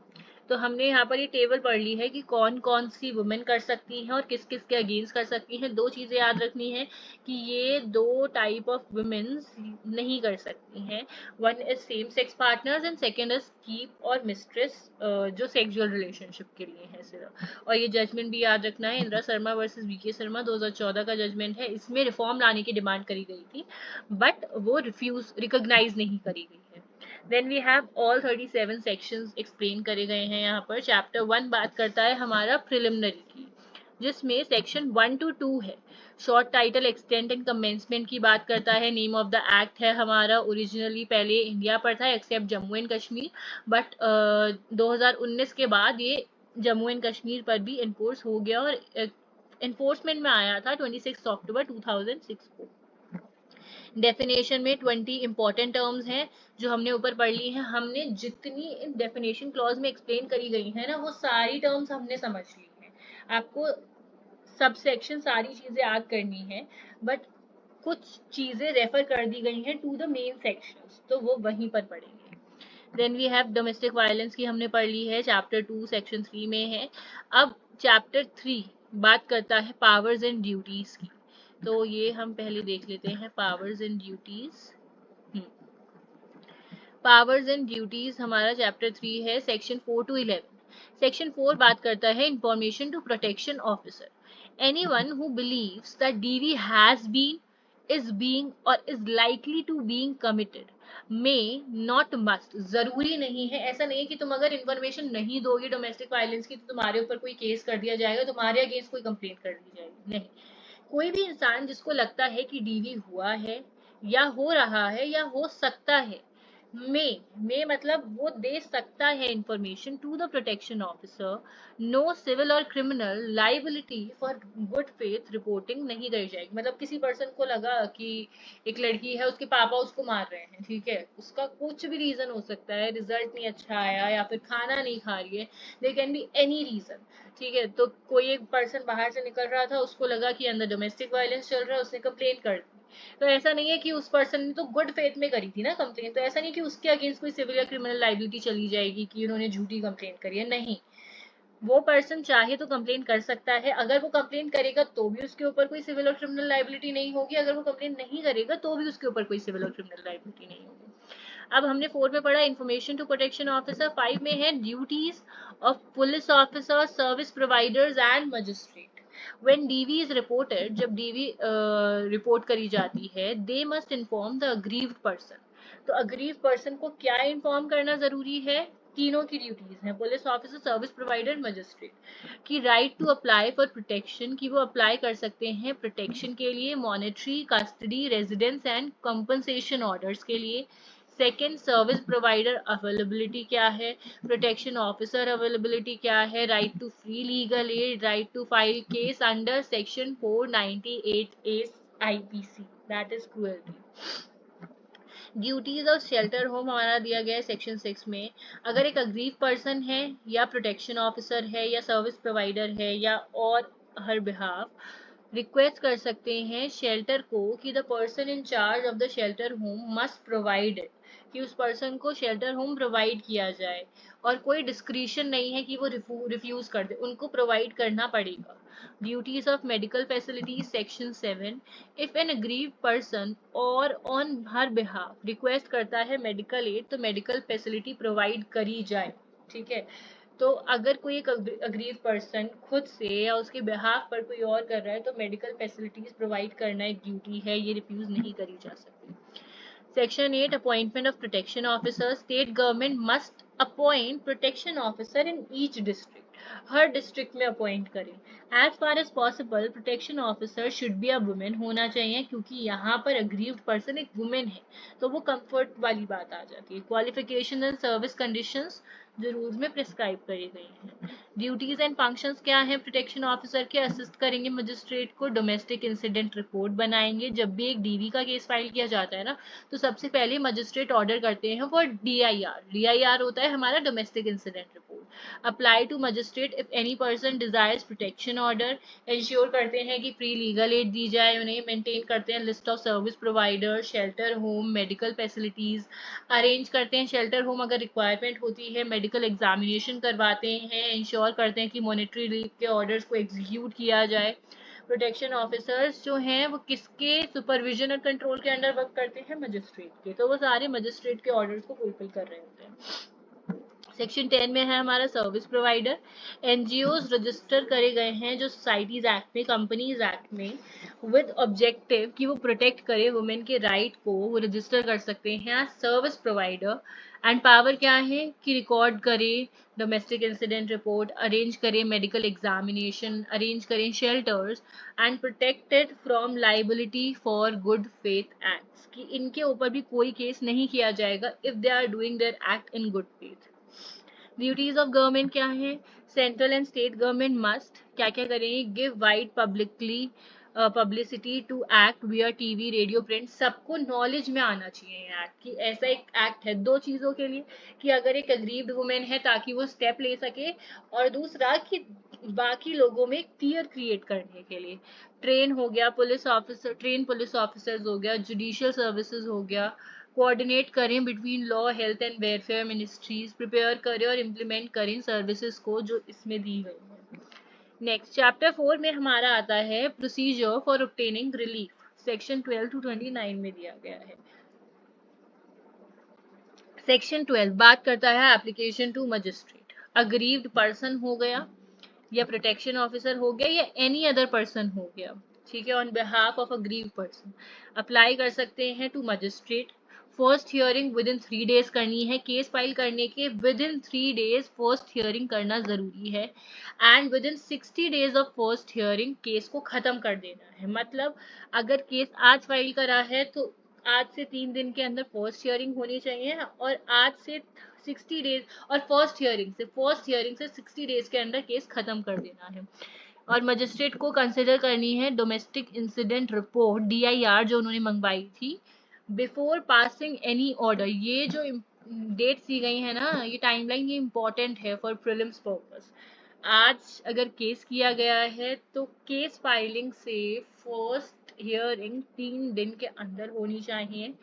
तो हमने यहाँ पर ये टेबल पढ़ ली है कि कौन कौन सी वुमेन कर सकती हैं और किस किस के अगेंस्ट कर सकती हैं। दो चीज़ें याद रखनी है कि ये दो टाइप ऑफ वुमेन्स नहीं कर सकती हैं। One is same sex partners and second is keep और मिस्ट्रेस, जो सेक्सुअल रिलेशनशिप के लिए है सिर्फ। और ये जजमेंट भी याद रखना है, इंदिरा शर्मा वर्सेस वीके शर्मा 2014 का जजमेंट है। इसमें रिफॉर्म लाने की डिमांड करी गई थी, बट वो रिकॉग्नाइज नहीं करी गई है। Then we have all 37 sections explain करे गए हैं यहाँ पर। चैप्टर 1 बात करता है हमारा प्रिलिमिनरी की, जिसमें सेक्शन 1 to 2 है। Short title extent and commencement की बात करता है। नेम ऑफ द एक्ट है हमारा ओरिजिनली पहले इंडिया पर था except Jammu and Kashmir, but 2019 के बाद ये जम्मू एंड कश्मीर पर भी इन्फोर्स हो गया और इन्फोर्समेंट में आया था 26 अक्टूबर 2006 को। डेफिनेशन में 20 इंपॉर्टेंट टर्म्स हैं जो हमने ऊपर पढ़ ली हैं। हमने जितनी इन डेफिनेशन क्लॉज में एक्सप्लेन करी गई है ना, वो सारी टर्म्स हमने समझ ली हैं। आपको सब सेक्शन सारी चीजें याद करनी है, बट कुछ चीजें रेफर कर दी गई हैं टू द मेन सेक्शंस, तो वो वहीं पर पढ़ेंगे। Then we have domestic violence की हमने पढ़ ली है, चैप्टर 2 सेक्शन 3 में है। अब चैप्टर 3 बात करता है पावर्स एंड ड्यूटीज की, तो ये हम पहले देख लेते हैं powers and duties. Powers and duties हमारा चैप्टर 3 है, सेक्शन 4 to 11। सेक्शन 4 बात करता है information to protection officer. Anyone who believes that DV has been, is being or is likely to being committed may not must, जरूरी नहीं है, ऐसा नहीं है कि तुम अगर इन्फॉर्मेशन नहीं दोगे डोमेस्टिक वायलेंस की तो तुम्हारे ऊपर कोई केस कर दिया जाएगा, तुम्हारे अगेंस्ट कोई कंप्लेंट कर दी जाएगी, नहीं। कोई भी इंसान जिसको लगता है कि डीवी हुआ है या हो रहा है या हो सकता है, में मतलब वो दे सकता है information to the protection officer. No civil or criminal liability for good faith reporting नहीं करी जाएगी। मतलब किसी पर्सन को लगा कि एक लड़की है, उसके पापा उसको मार रहे हैं, ठीक है, उसका कुछ भी रीजन हो सकता है, रिजल्ट नहीं अच्छा आया या फिर खाना नहीं खा रही है, they can be any reason, ठीक है। तो कोई एक पर्सन बाहर से निकल रहा था, उसको लगा कि अंदर डोमेस्टिक वायलेंस चल रहा है, उसने कंप्लेन कर दी। तो ऐसा नहीं है कि उस पर्सन ने तो गुड फेथ में करी थी ना कंप्लेन, तो ऐसा नहीं कि उसके अगेंस्ट कोई सिविल या क्रिमिनल लाइबिलिटी चली जाएगी कि उन्होंने झूठी कंप्लेन करी है, नहीं। वो पर्सन चाहे तो कंप्लेन कर सकता है, अगर वो कंप्लेन करेगा तो भी उसके ऊपर कोई सिविल और क्रिमिनल लाइबिलिटी नहीं होगी, अगर वो कंप्लेन नहीं करेगा तो भी उसके ऊपर कोई सिविल और क्रिमिनल लाइबिलिटी नहीं होगी। अब हमने 4 में पढ़ा इन्फॉर्मेशन टू प्रोटेक्शन ऑफिसर। 5 में है duties of police officer, service providers and magistrate. When DV is reported, जब डीवी रिपोर्ट करी जाती है, they must inform the aggrieved person. तो अग्रीव पर्सन को क्या इन्फॉर्म करना जरूरी है? तीनों की ड्यूटीज हैं, police officer, service provider, magistrate. की right to apply for protection, की वो अप्लाई कर सकते हैं प्रोटेक्शन के लिए, monetary, custody, residence and compensation orders के लिए। सेकेंड, सर्विस प्रोवाइडर अवेलेबिलिटी क्या है, प्रोटेक्शन ऑफिसर अवेलेबिलिटी क्या है, right to free legal aid, right to file case under section 498A IPC, that is cruelty. Duties of shelter home हमारा दिया गया है सेक्शन 6 में। अगर एक अग्रीव पर्सन है या प्रोटेक्शन ऑफिसर है या सर्विस प्रोवाइडर है या और हर बिहाफ, रिक्वेस्ट कर सकते हैं शेल्टर को कि the person in charge of the shelter home must provide it, कि उस पर्सन को शेल्टर होम प्रोवाइड किया जाए, और कोई डिस्क्रिशन नहीं है कि वो रिफ्यूज कर दे, उनको प्रोवाइड करना पड़ेगा। Duties of medical facilities section 7। If an aggrieve person और ऑन हर बिहाफ रिक्वेस्ट करता है मेडिकल एड, तो मेडिकल फैसिलिटी प्रोवाइड करी जाए, ठीक है। तो अगर कोई एक अग्रीव पर्सन खुद से या उसके बिहाफ पर कोई और कर रहा है, तो मेडिकल फैसिलिटीज प्रोवाइड करना एक ड्यूटी है, ये रिफ्यूज नहीं करी जा सकती। Section 8 appointment of protection officer. State government must appoint protection officer in each district, हर डिस्ट्रिक्ट में अपॉइंट करें। As far as possible protection officer should be a women होना चाहिए, क्योंकि यहाँ पर अग्रीव्ड पर्सन एक वुमेन है, तो वो कंफर्ट वाली बात आ जाती है। क्वालिफिकेशन एंड सर्विस कंडीशंस जो रूल्स में प्रिस्क्राइब करी गई हैं। ड्यूटीज एंड फंक्शंस क्या है प्रोटेक्शन ऑफिसर के? असिस्ट करेंगे मजिस्ट्रेट को, डोमेस्टिक इंसिडेंट रिपोर्ट बनाएंगे। जब भी एक डीवी का केस फाइल किया जाता है ना, तो सबसे पहले मजिस्ट्रेट ऑर्डर करते हैं फॉर डीआईआर। डीआईआर होता है हमारा domestic incident report. Apply to magistrate if any person desires protection order. Ensure करते हैं कि फ्री लीगल एड दी जाए उन्हें। मेंटेन करते हैं list of service provider, shelter home, medical facilities. Arrange करते हैं शेल्टर होम अगर रिक्वायरमेंट होती है। मेडिकल एग्जामिनेशन करवाते हैं। इंश्योर करते हैं कि मॉनेटरी लीव के ऑर्डर्स को एग्जीक्यूट किया जाए। प्रोटेक्शन ऑफिसर्स जो हैं वो किसके सुपरविजन और कंट्रोल के अंडर वर्क करते हैं? मजिस्ट्रेट के, तो वो सारे मजिस्ट्रेट के ऑर्डर्स को फुलफिल कर रहे होते हैं। सेक्शन 10 में है हमारा सर्विस प्रोवाइडर। एनजीओज रजिस्टर करे गए हैं जो सोसाइटीज एक्ट में, कंपनीज एक्ट में, विद ऑब्जेक्टिव कि वो प्रोटेक्ट करे वुमेन के राइट को, वो रजिस्टर कर सकते हैं as service provider. And power क्या है कि रिकॉर्ड करे डोमेस्टिक इंसिडेंट रिपोर्ट, अरेंज करें मेडिकल एग्जामिनेशन, अरेंज करें shelters and protected from liability for good faith acts, कि इनके ऊपर भी कोई केस नहीं किया जाएगा if they are doing their act in good faith. Duties of government क्या है? Central and state government must क्या क्या करेंगे? Give wide publicly publicity to act wear TV radio print, सबको नॉलेज में आना चाहिए एक्ट कि ऐसा एक एक्ट है। दो चीजों के लिए, कि अगर एक अग्रीव्ड वुमेन है ताकि वो स्टेप ले सके, और दूसरा कि बाकी लोगों में फियर क्रिएट करने के लिए। ट्रेन हो गया police officer, train police officers हो गया, जुडिशियल सर्विसेज हो गया, कोऑर्डिनेट करें between law, health and welfare ministries, prepare करें और इम्प्लीमेंट करें सर्विसेज को जो इसमें दी गई है। नेक्स्ट चैप्टर 4 में हमारा आता है procedure for obtaining relief. Section 12 to 29 में दिया गया है। सेक्शन 12 बात करता है application to magistrate. Aggrieved person हो गया, या प्रोटेक्शन ऑफिसर हो गया, या एनी अदर पर्सन हो गया, ठीक है, on behalf of aggrieve person apply कर सकते हैं to magistrate. First hearing within 3 days करनी है। केस फाइल करने के within 3 days first hearing करना जरूरी है। And within 60 days of first hearing case को खत्म कर देना है। मतलब अगर केस आज फाइल करा है तो आज से 3 दिन के अंदर फर्स्ट हियरिंग होनी चाहिए, और आज से 60 days, और फर्स्ट हियरिंग से 60 days के अंदर केस खत्म कर देना है। और मजिस्ट्रेट को कंसिडर करनी है डोमेस्टिक इंसिडेंट रिपोर्ट DIR जो उन्होंने मंगवाई थी बिफोर पासिंग एनी ऑर्डर। ये जो डेट दी गई है ना, ये टाइमलाइन, ये इंपॉर्टेंट है फॉर प्रीलिम्स पर्पस। आज अगर केस किया गया है तो केस फाइलिंग से फर्स्ट हियरिंग 3 दिन के अंदर होनी चाहिए।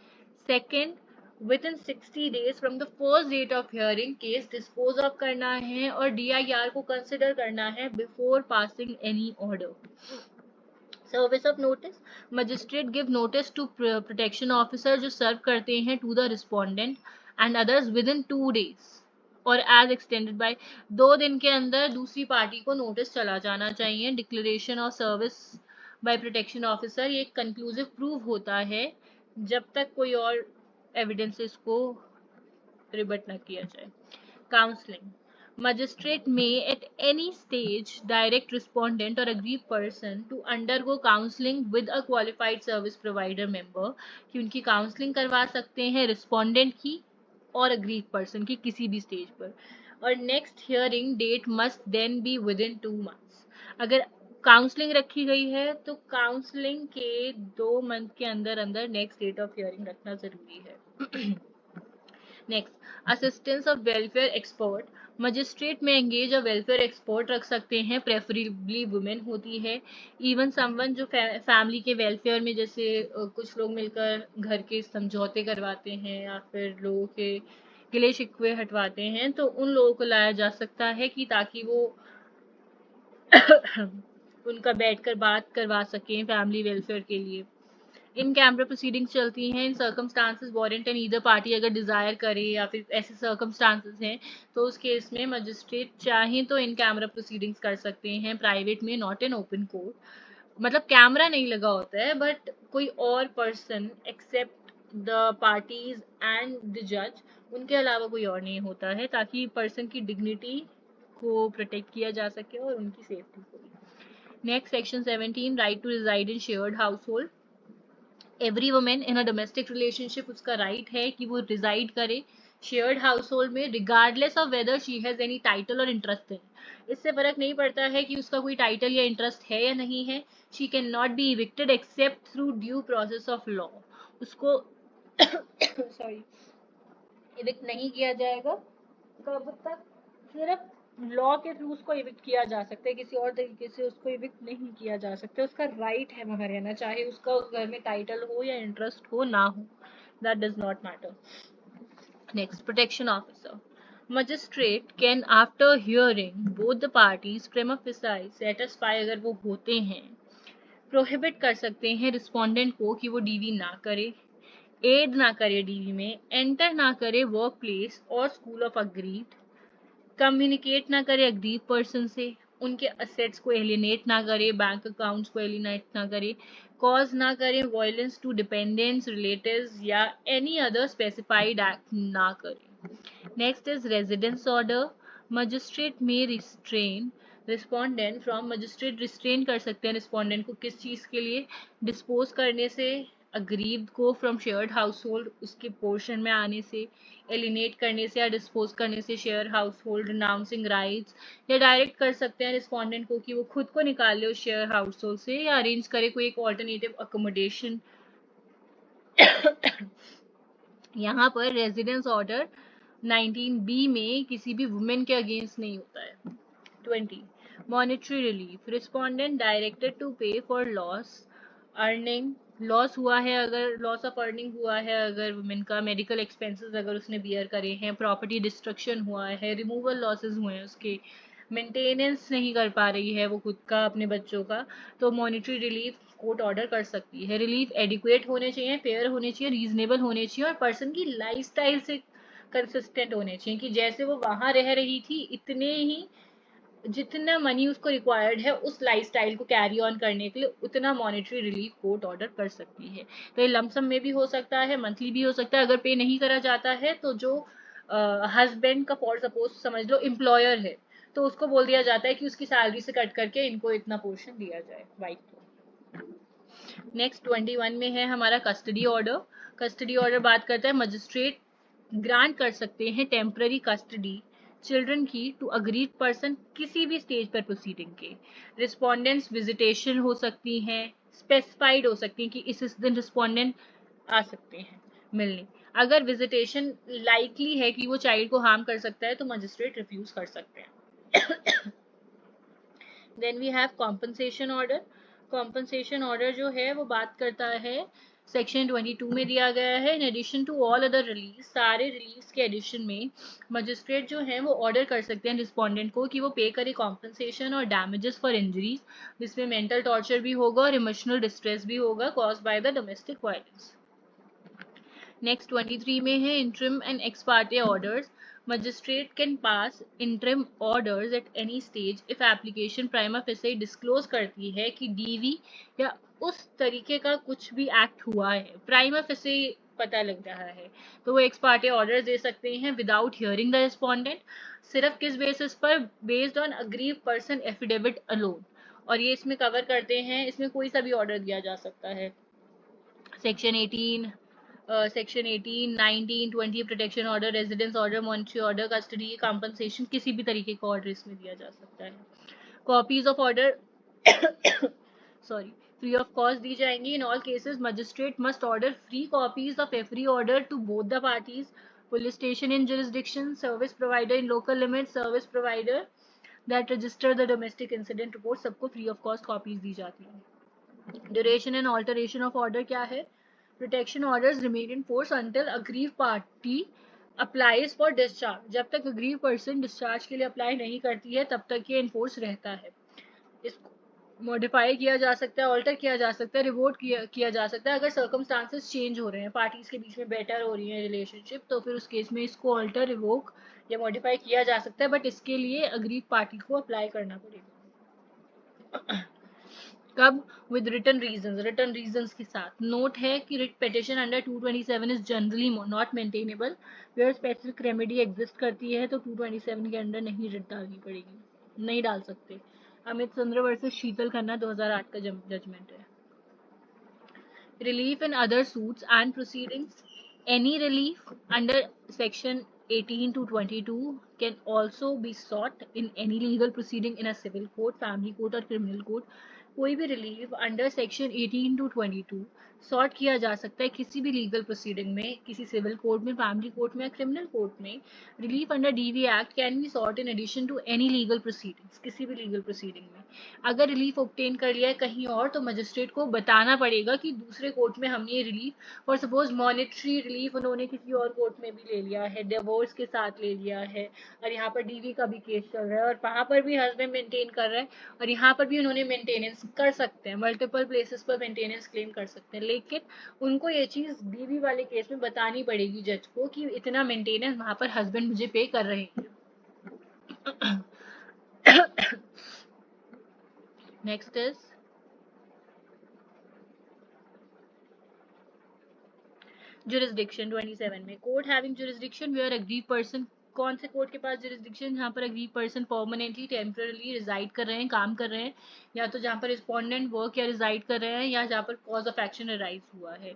Second, within 60 days from the first date of hearing case dispose of करना है, और DIR को कंसिडर करना है before passing any order. Service of notice, magistrate give notice to protection officer जो सर्व करते हैं to the respondent and others within 2 days, और एज एक्सटेंडेड बाय 2 दिन के अंदर दूसरी पार्टी को नोटिस चला जाना चाहिए। Declaration of service by protection officer, ये कंक्लूसिव प्रूव होता है जब तक कोई और एविडेंसेस को रिबट न किया जाए। Counselling, magistrate may at any stage direct respondent or aggrieved person to undergo counseling with a qualified service provider member, कि उनकी काउंसलिंग करवा सकते हैं रिस्पोंडेंट की और अग्रीव पर्सन की किसी भी स्टेज पर। और next hearing date must then be within 2 months। अगर काउंसलिंग रखी गई है तो काउंसलिंग के 2 मंथ के अंदर अंदर नेक्स्ट डेट ऑफ हियरिंग रखना जरूरी है। Next, assistance of welfare expert, magistrate में एंगेज और वेलफेयर एक्सपर्ट रख सकते हैं, प्रेफरेबली वुमेन होती है। इवन समवन जो फैमिली के वेलफेयर में, जैसे कुछ लोग मिलकर घर के समझौते करवाते हैं या फिर लोगों के गिले शिकवे हटवाते हैं, तो उन लोगों को लाया जा सकता है कि ताकि वो उनका बैठकर बात करवा सकें फैमिली वेलफेयर के लिए। इन कैमरा प्रोसीडिंग्स चलती हैं in circumstances warrant and either party अगर डिजायर करे, या फिर ऐसे सर्कमस्टांसेस हैं तो उस केस में मजिस्ट्रेट चाहे तो इन कैमरा प्रोसीडिंग्स कर सकते हैं प्राइवेट में, नॉट इन ओपन कोर्ट। मतलब कैमरा नहीं लगा होता है बट कोई और person except the parties and the जज, उनके अलावा कोई और नहीं होता है, ताकि पर्सन की डिग्निटी को प्रोटेक्ट किया जा सके और उनकी सेफ्टी को भी। Next, section 17, right to reside in shared household. Every women in a domestic relationship, उसका राइट है कि वो रिजाइड करे शेयर्ड हाउस होल्ड में, regardless of whether she has any title और इंटरेस्ट इन। इससे फर्क नहीं पड़ता है कि उसका कोई टाइटल या इंटरेस्ट है या नहीं है। She can not B evicted accept through due process of law. उसको सॉरी, इविक्ट नहीं किया जाएगा कब तक? सिर्फ लॉ के थ्रू उसको इविक्ट किया जा सकता है, किसी और तरीके से उसको इविक्ट नहीं किया जा सकता। उसका राइट है वहां रहना, चाहे उसका उस घर में टाइटल हो या इंटरेस्ट हो ना हो, that does not matter. Next, protection officer, magistrate can after hearing both the parties प्रिमा facie satisfy, अगर वो होते हैं, प्रोहिबिट कर सकते हैं रिस्पोंडेंट को कि वो डीवी ना करे, एड ना करे डीवी में, एंटर ना करे work place or school of agreed, communicate ना करे अग्रीव पर्सन से, उनके असेट्स को एलिनेट ना करे, बैंक अकाउंट्स को एलिनेट ना करे, कॉज ना करे वायलेंस टू डिपेंडेंट्स रिलेटिव्स या एनी अदर स्पेसिफाइड एक्ट ना करे। Next is residence order. Magistrate may restrain respondent from, magistrate restrain कर सकते हैं रिस्पोंडेंट को किस चीज़ के लिए, डिस्पोज करने से अग्रीव्ड को फ्रॉम शेयर्ड हाउस होल्ड, उसके पोर्शन में आने से, एलिनेट करने से या डिस्पोज करने से share house hold, renouncing rights, या डायरेक्ट कर सकते हैं रिस्पोंडेंट को कि वो खुद को निकाल ले उस शेयर हाउस होल्ड से, या अरेंज करे कोई एक ऑल्टरनेटिव अकोमोडेशन। यहाँ पर रेजिडेंस ऑर्डर 19B में किसी भी वुमेन के अगेंस्ट नहीं होता है। 20 monetary relief, respondent directed to pay for loss earning, loss हुआ है अगर, लॉस ऑफ अर्निंग हुआ है अगर वुमेन का, मेडिकल एक्सपेंसेस अगर उसने बियर करे हैं, प्रॉपर्टी डिस्ट्रक्शन हुआ है, रिमूवल लॉसेस हुए हैं उसके, मेंटेनेंस नहीं कर पा रही है वो खुद का अपने बच्चों का, तो मॉनेटरी रिलीफ कोर्ट ऑर्डर कर सकती है। रिलीफ एडिक्वेट होने चाहिए, फेयर होने चाहिए, रीजनेबल होने चाहिए और पर्सन की लाइफस्टाइल से कंसिस्टेंट होने चाहिए कि जैसे वो वहां रह रही थी इतने ही, जितना मनी उसको रिक्वायर्ड है उस लाइफस्टाइल को कैरी ऑन करने के लिए उतना मॉनेटरी रिलीफ कोर्ट ऑर्डर कर सकती है। तो ये लमसम में भी हो सकता है, मंथली भी हो सकता है। अगर पे नहीं करा जाता है तो जो हस्बैंड का फॉर सपोज समझ लो एम्प्लॉयर है, तो उसको बोल दिया जाता है कि उसकी सैलरी से कट करके इनको इतना पोर्शन दिया जाए वाइफ को। नेक्स्ट 21 में है हमारा कस्टडी ऑर्डर। कस्टडी ऑर्डर बात करता है मजिस्ट्रेट ग्रांट कर सकते हैं टेम्पररी कस्टडी चिल्ड्रन की टू अग्रीड पर्सन किसी भी स्टेज पर प्रोसीडिंग के। रिस्पोंडेंट्स विजिटेशन हो सकती हैं, स्पेसिफाइड हो सकती हैं कि इस दिन रिस्पोंडेंट आ सकते हैं मिलने। अगर विजिटेशन लाइकली है कि वो चाइल्ड को हार्म कर सकता है तो मजिस्ट्रेट रिफ्यूज कर सकते हैं। Then we have compensation order. Compensation order जो है वो बात करता है, सेक्शन 22 में दिया गया है, in addition to all other reliefs, सारे रिलीज के एडिशन में मजिस्ट्रेट जो है वो ऑर्डर कर सकते हैं रिस्पोंडेंट को कि वो पे करे कॉम्पनसेशन और डैमेजेस फॉर इंजरीज, जिसमें मेंटल टॉर्चर भी होगा और इमोशनल डिस्ट्रेस भी होगा cause by the domestic violence. Next 23 में है interim and x parte orders. Magistrate can pass interim orders eight any stage if application prima facie disclose करती है कि डीवी या उस तरीके का कुछ भी एक्ट हुआ है, प्राइमा फेसी पता लग रहा है, तो वो एक्स पार्टे ऑर्डर्स दे सकते हैं विदाउट हियरिंग द रिस्पोंडेंट। सिर्फ किस बेसिस पर, based on aggrieved person affidavit alone, और ये इसमें कवर करते हैं, इसमें कोई सा भी ऑर्डर दिया जा सकता है। Section 18, section 18, 19, 20 protection order, residence order, monetary order, custody, compensation, किसी भी तरीके का ऑर्डर इसमें दिया जा सकता है। Copies of order sorry free of cost दी जाएंगी। In all cases magistrate must order free copies of every order to both the parties, police station in jurisdiction, service provider in local limit, service provider that register the domestic incident report, सबको free of cost copies दी जाती है। Duration and alteration of order क्या है? Protection orders remain in force until aggrieved party applies for discharge। जब तक aggrieved person discharge के लिए अप्लाई नहीं करती है तब तक ये इन्फोर्स रहता है। इसको मॉडिफाई किया जा सकता है, ऑल्टर किया जा सकता है, रिवोट किया जा सकता है अगर सर्कमस्टांसेस चेंज हो रहे हैं, पार्टीज के बीच में बेटर हो रही है रिलेशनशिप, तो फिर उस केस में इसको ऑल्टर, रिवोक या मॉडिफाई किया जा सकता है, बट इसके लिए अग्रीव पार्टी को अप्लाई करना पड़ेगा। कब? With written reasons, written reasons के साथ। नोट है कि writ petition under 227 is generally not maintainable, where specific remedy exist करती है तो 227 के अंडर नहीं रिट डालनी पड़ेगी, नहीं डाल सकते। अमित चंद्र वर्सेस शीतल खन्ना 2008 का जजमेंट है। Relief in other suits and proceedings. Any relief under section 18 to 22 can also be sought in any legal proceeding in a civil court, family court or criminal court. कोई भी relief under section 18 to 22 sought किया जा सकता है किसी भी legal proceeding में, किसी सिविल कोर्ट में, फैमिली कोर्ट में या क्रिमिनल कोर्ट में। Relief under DV act can be sought in addition to any legal proceedings, किसी भी लीगल प्रोसीडिंग में। अगर रिलीफ ऑब्टेन कर लिया है कहीं और तो मजिस्ट्रेट को बताना पड़ेगा कि दूसरे कोर्ट में हमने ये रिलीफ, और सपोज मॉनेटरी रिलीफ उन्होंने किसी और कोर्ट में भी ले लिया है, डिवोर्स के साथ ले लिया है, और यहाँ पर डीवी का भी केस चल रहा है और वहाँ पर भी हस्बैंड मेंटेन कर रहा है और यहाँ पर भी उन्होंने मेंटेनेंस कर सकते हैं, मल्टीपल प्लेसेस पर मेंटेनेंस क्लेम कर सकते हैं, लेकिन उनको ये चीज़ डीवी वाले केस में बतानी पड़ेगी जज को कि इतना मेंटेनेंस वहाँ पर हस्बैंड मुझे पे कर रहे हैं। नेक्स्ट इज जुरिस्डिक्शन 27 में court having jurisdiction where aggrieve person, कौन से कोर्ट के पास जुरिस्डिक्शन, जहाँ पर aggrieve person permanently temporary reside कर रहे हैं, काम कर रहे हैं, या तो जहाँ पर रिस्पोंडेंट वर्क या रिजाइड कर रहे हैं, या जहाँ पर कॉज ऑफ एक्शन अराइज हुआ है।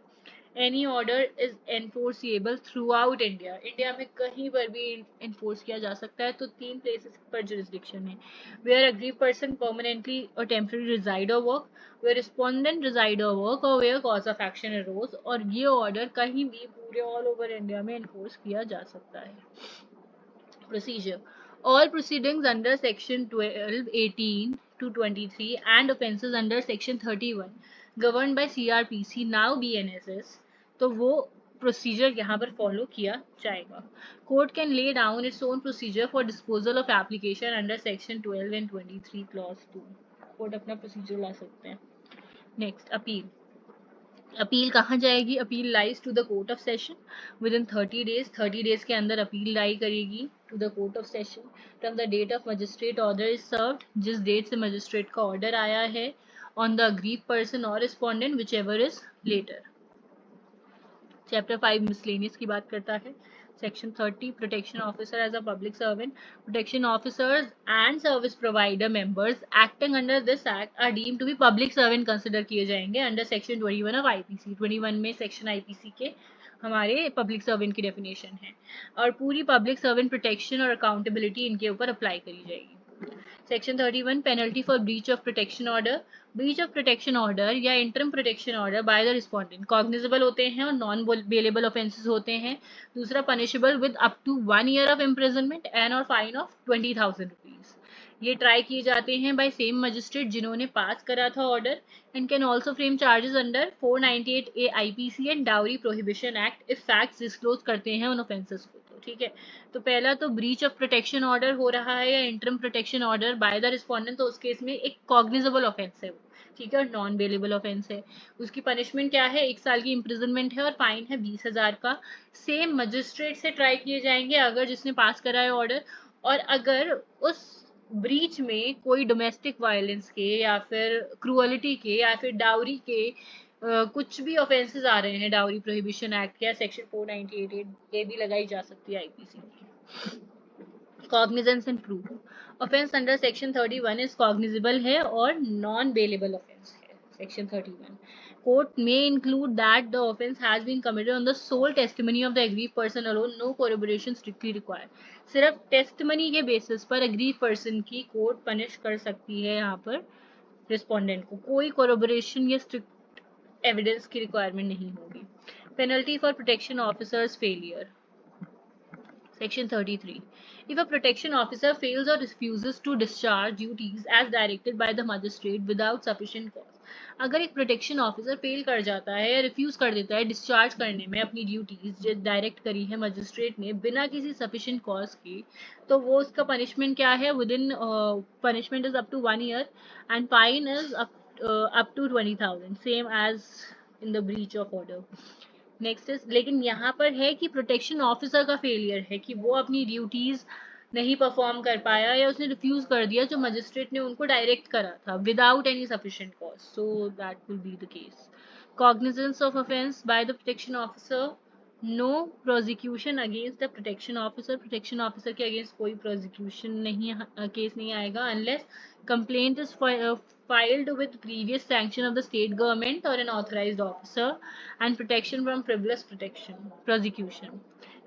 Any order is enforceable through out India, India में कहीं पर भी इन्फोर्स किया जा सकता है। तो 3 प्लेसेस पर जुरिस्डिक्शन है, वेयर अग्रीव पर्सन परमानेंटली और टेम्पररी रिजाइड और work, where respondent reside or work or where cause of action arose, और ये ऑर्डर कहीं भी पूरे ऑल ओवर इंडिया में इन्फोर्स किया जा सकता है। Procedure. All proceedings under section 12, 18 to 23 and offences under section 31 governed by CRPC, now BNSS, तो वो प्रोसीजर यहाँ पर फॉलो किया जाएगा। Court can lay down its own procedure for disposal of application under section 12 and 23 clause 2, court अपना procedure ला सकते हैं। Next, appeal. अपील कहाँ जाएगी? Appeal lies to the court of session within 30 days, 30 days के अंदर appeal lie करेगी to the court of session from the date of magistrate order is served, जिस डेट से मजिस्ट्रेट का ऑर्डर आया है, ऑन द अग्रीव पर्सन और respondent whichever is later. Chapter 5 miscellaneous की बात करता है। Section 30 protection officer as a public servant, protection officers and service provider members acting under this act are deemed to be public servant consider किए जाएंगे under section 21 of IPC. 21 में section IPC के हमारे public servant की definition है, और पूरी public servant protection और अकाउंटेबिलिटी इनके ऊपर अप्लाई करी जाएगी। Section 31 penalty for breach of protection order, breach of protection order या interim protection order by the respondent cognizable होते हैं और नॉन बेलेबल ऑफेंसेस होते हैं। दूसरा, punishable with up to 1 year of imprisonment and or fine of 20,000 rupees. ये try किए जाते हैं बाय सेम मजिस्ट्रेट जिन्होंने पास करा था order, and can also frame charges under 498A IPC and dowry prohibition act if facts disclose करते हैं उन ऑफेंसेस को। तो ठीक है, तो पहला तो ब्रीच ऑफ प्रोटेक्शन ऑर्डर हो रहा है या interim protection order by the respondent, तो उस केस में एक कॉग्निजेबल ऑफेंस है वो, ठीक है, और नॉन बेलेबल ऑफेंस है। उसकी पनिशमेंट क्या है? 1 साल की इम्प्रिजनमेंट है और फाइन है 20,000 का। सेम मजिस्ट्रेट से ट्राई किए जाएंगे अगर जिसने पास करा है ऑर्डर, और अगर उस ब्रीच में कोई डोमेस्टिक वायलेंस के या फिर क्रूअलिटी के या फिर डाउरी के कुछ भी ऑफेंसेस आ रहे हैं, डाउरी प्रोहिबिशन एक्ट या सेक्शन 498 ये भी लगाई जा सकती है आईपीसी की। Cognizance and proof, offence under section 31 is cognizable है और नॉन बेलेबल ऑफेंस है। Section 31 court may include that the offence has been committed on the sole testimony of the aggrieve person alone, no corroboration strictly required. सिर्फ testimony के basis पर aggrieve person की court punish कर सकती है यहाँ पर रिस्पोंडेंट को, कोई कोरिबोरेशन या स्ट्रिक्ट एविडेंस की रिक्वायरमेंट नहीं होगी। Penalty for protection officers failure, Section 33. If a protection officer fails or refuses to discharge duties as directed by the magistrate without sufficient cause, अगर एक प्रोटेक्शन ऑफिसर फेल कर जाता है या रिफ्यूज कर देता है डिस्चार्ज करने में अपनी ड्यूटीज जो डायरेक्ट करी है मजिस्ट्रेट ने बिना किसी सफिशिएंट कॉज के, तो वो उसका पनिशमेंट क्या है? Within punishment is up to 1 year and fine is up to 20,000, same as in the breach of order. Next is, लेकिन यहाँ पर है कि प्रोटेक्शन ऑफिसर का फेलियर है कि वो अपनी ड्यूटीज नहीं परफॉर्म कर पाया या उसने रिफ्यूज कर दिया जो मजिस्ट्रेट ने उनको डायरेक्ट करा था without any sufficient cause, so that will be the case. Cognizance of offence by the protection officer, no prosecution against the protection officer, protection officer के अगेंस्ट कोई प्रोसिक्यूशन नहीं केस नहीं आएगा unless complaint is filed with previous sanction of the state government or an authorized officer, and protection from frivolous prosecution.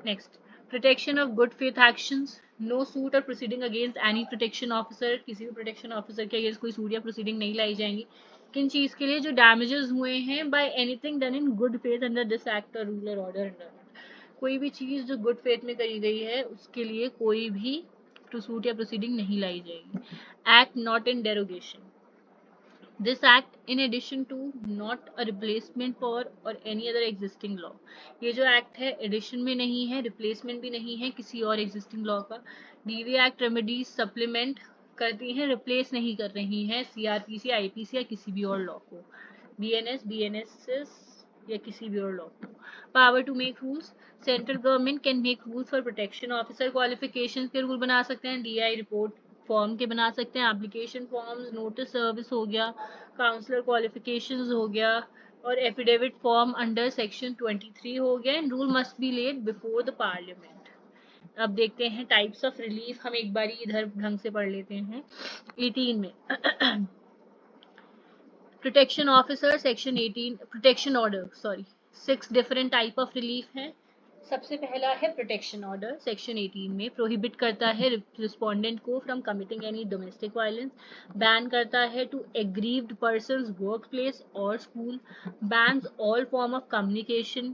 Next, protection of good faith actions, no suit or proceeding against any protection officer, किसी भी protection officer के against कोई suit या proceeding नहीं लाई जाएंगी किन चीज के लिए? जो damages हुए हैं by anything done in good faith under this act or rule or order under it, कोई भी चीज जो good faith में करी गई है उसके लिए कोई भी सूट या प्रोसीडिंग नहीं लाई जाएगी। Act not in derogation, This act, in addition to, not a replacement for or any other existing law. ये जो एक्ट है एडिशन में नहीं है, रिप्लेसमेंट भी नहीं है किसी और एग्जिस्टिंग लॉ का। डीवी एक्ट रेमेडीज सप्लीमेंट करती हैं, रिप्लेस नहीं कर रही हैं सीआरपीसी, आईपीसी या किसी भी और लॉ को, बीएनएस या किसी भी और लॉ को। Power to make rules, central government can make rules for protection officer qualification के रूल बना सकते हैं, डीआई रिपोर्ट फॉर्म के बना सकते हैं, एप्लीकेशन फॉर्म्स, नोटिस सर्विस हो गया, काउंसलर क्वालिफिकेशंस हो गया, और एफिडेविट फॉर्म अंडर सेक्शन 23 हो गया, and rule must be laid before the parliament. अब देखते हैं टाइप्स ऑफ रिलीफ, हम एक बार इधर ढंग से पढ़ लेते हैं। 18 में protection officer section 18, protection order sorry, 6 different type of relief है। सबसे पहला है प्रोटेक्शन ऑर्डर, सेक्शन 18 में प्रोहिबिट करता है रिस्पोंडेंट को from committing any domestic violence, ban करता है to aggrieved persons work place or school, bans all form of communication,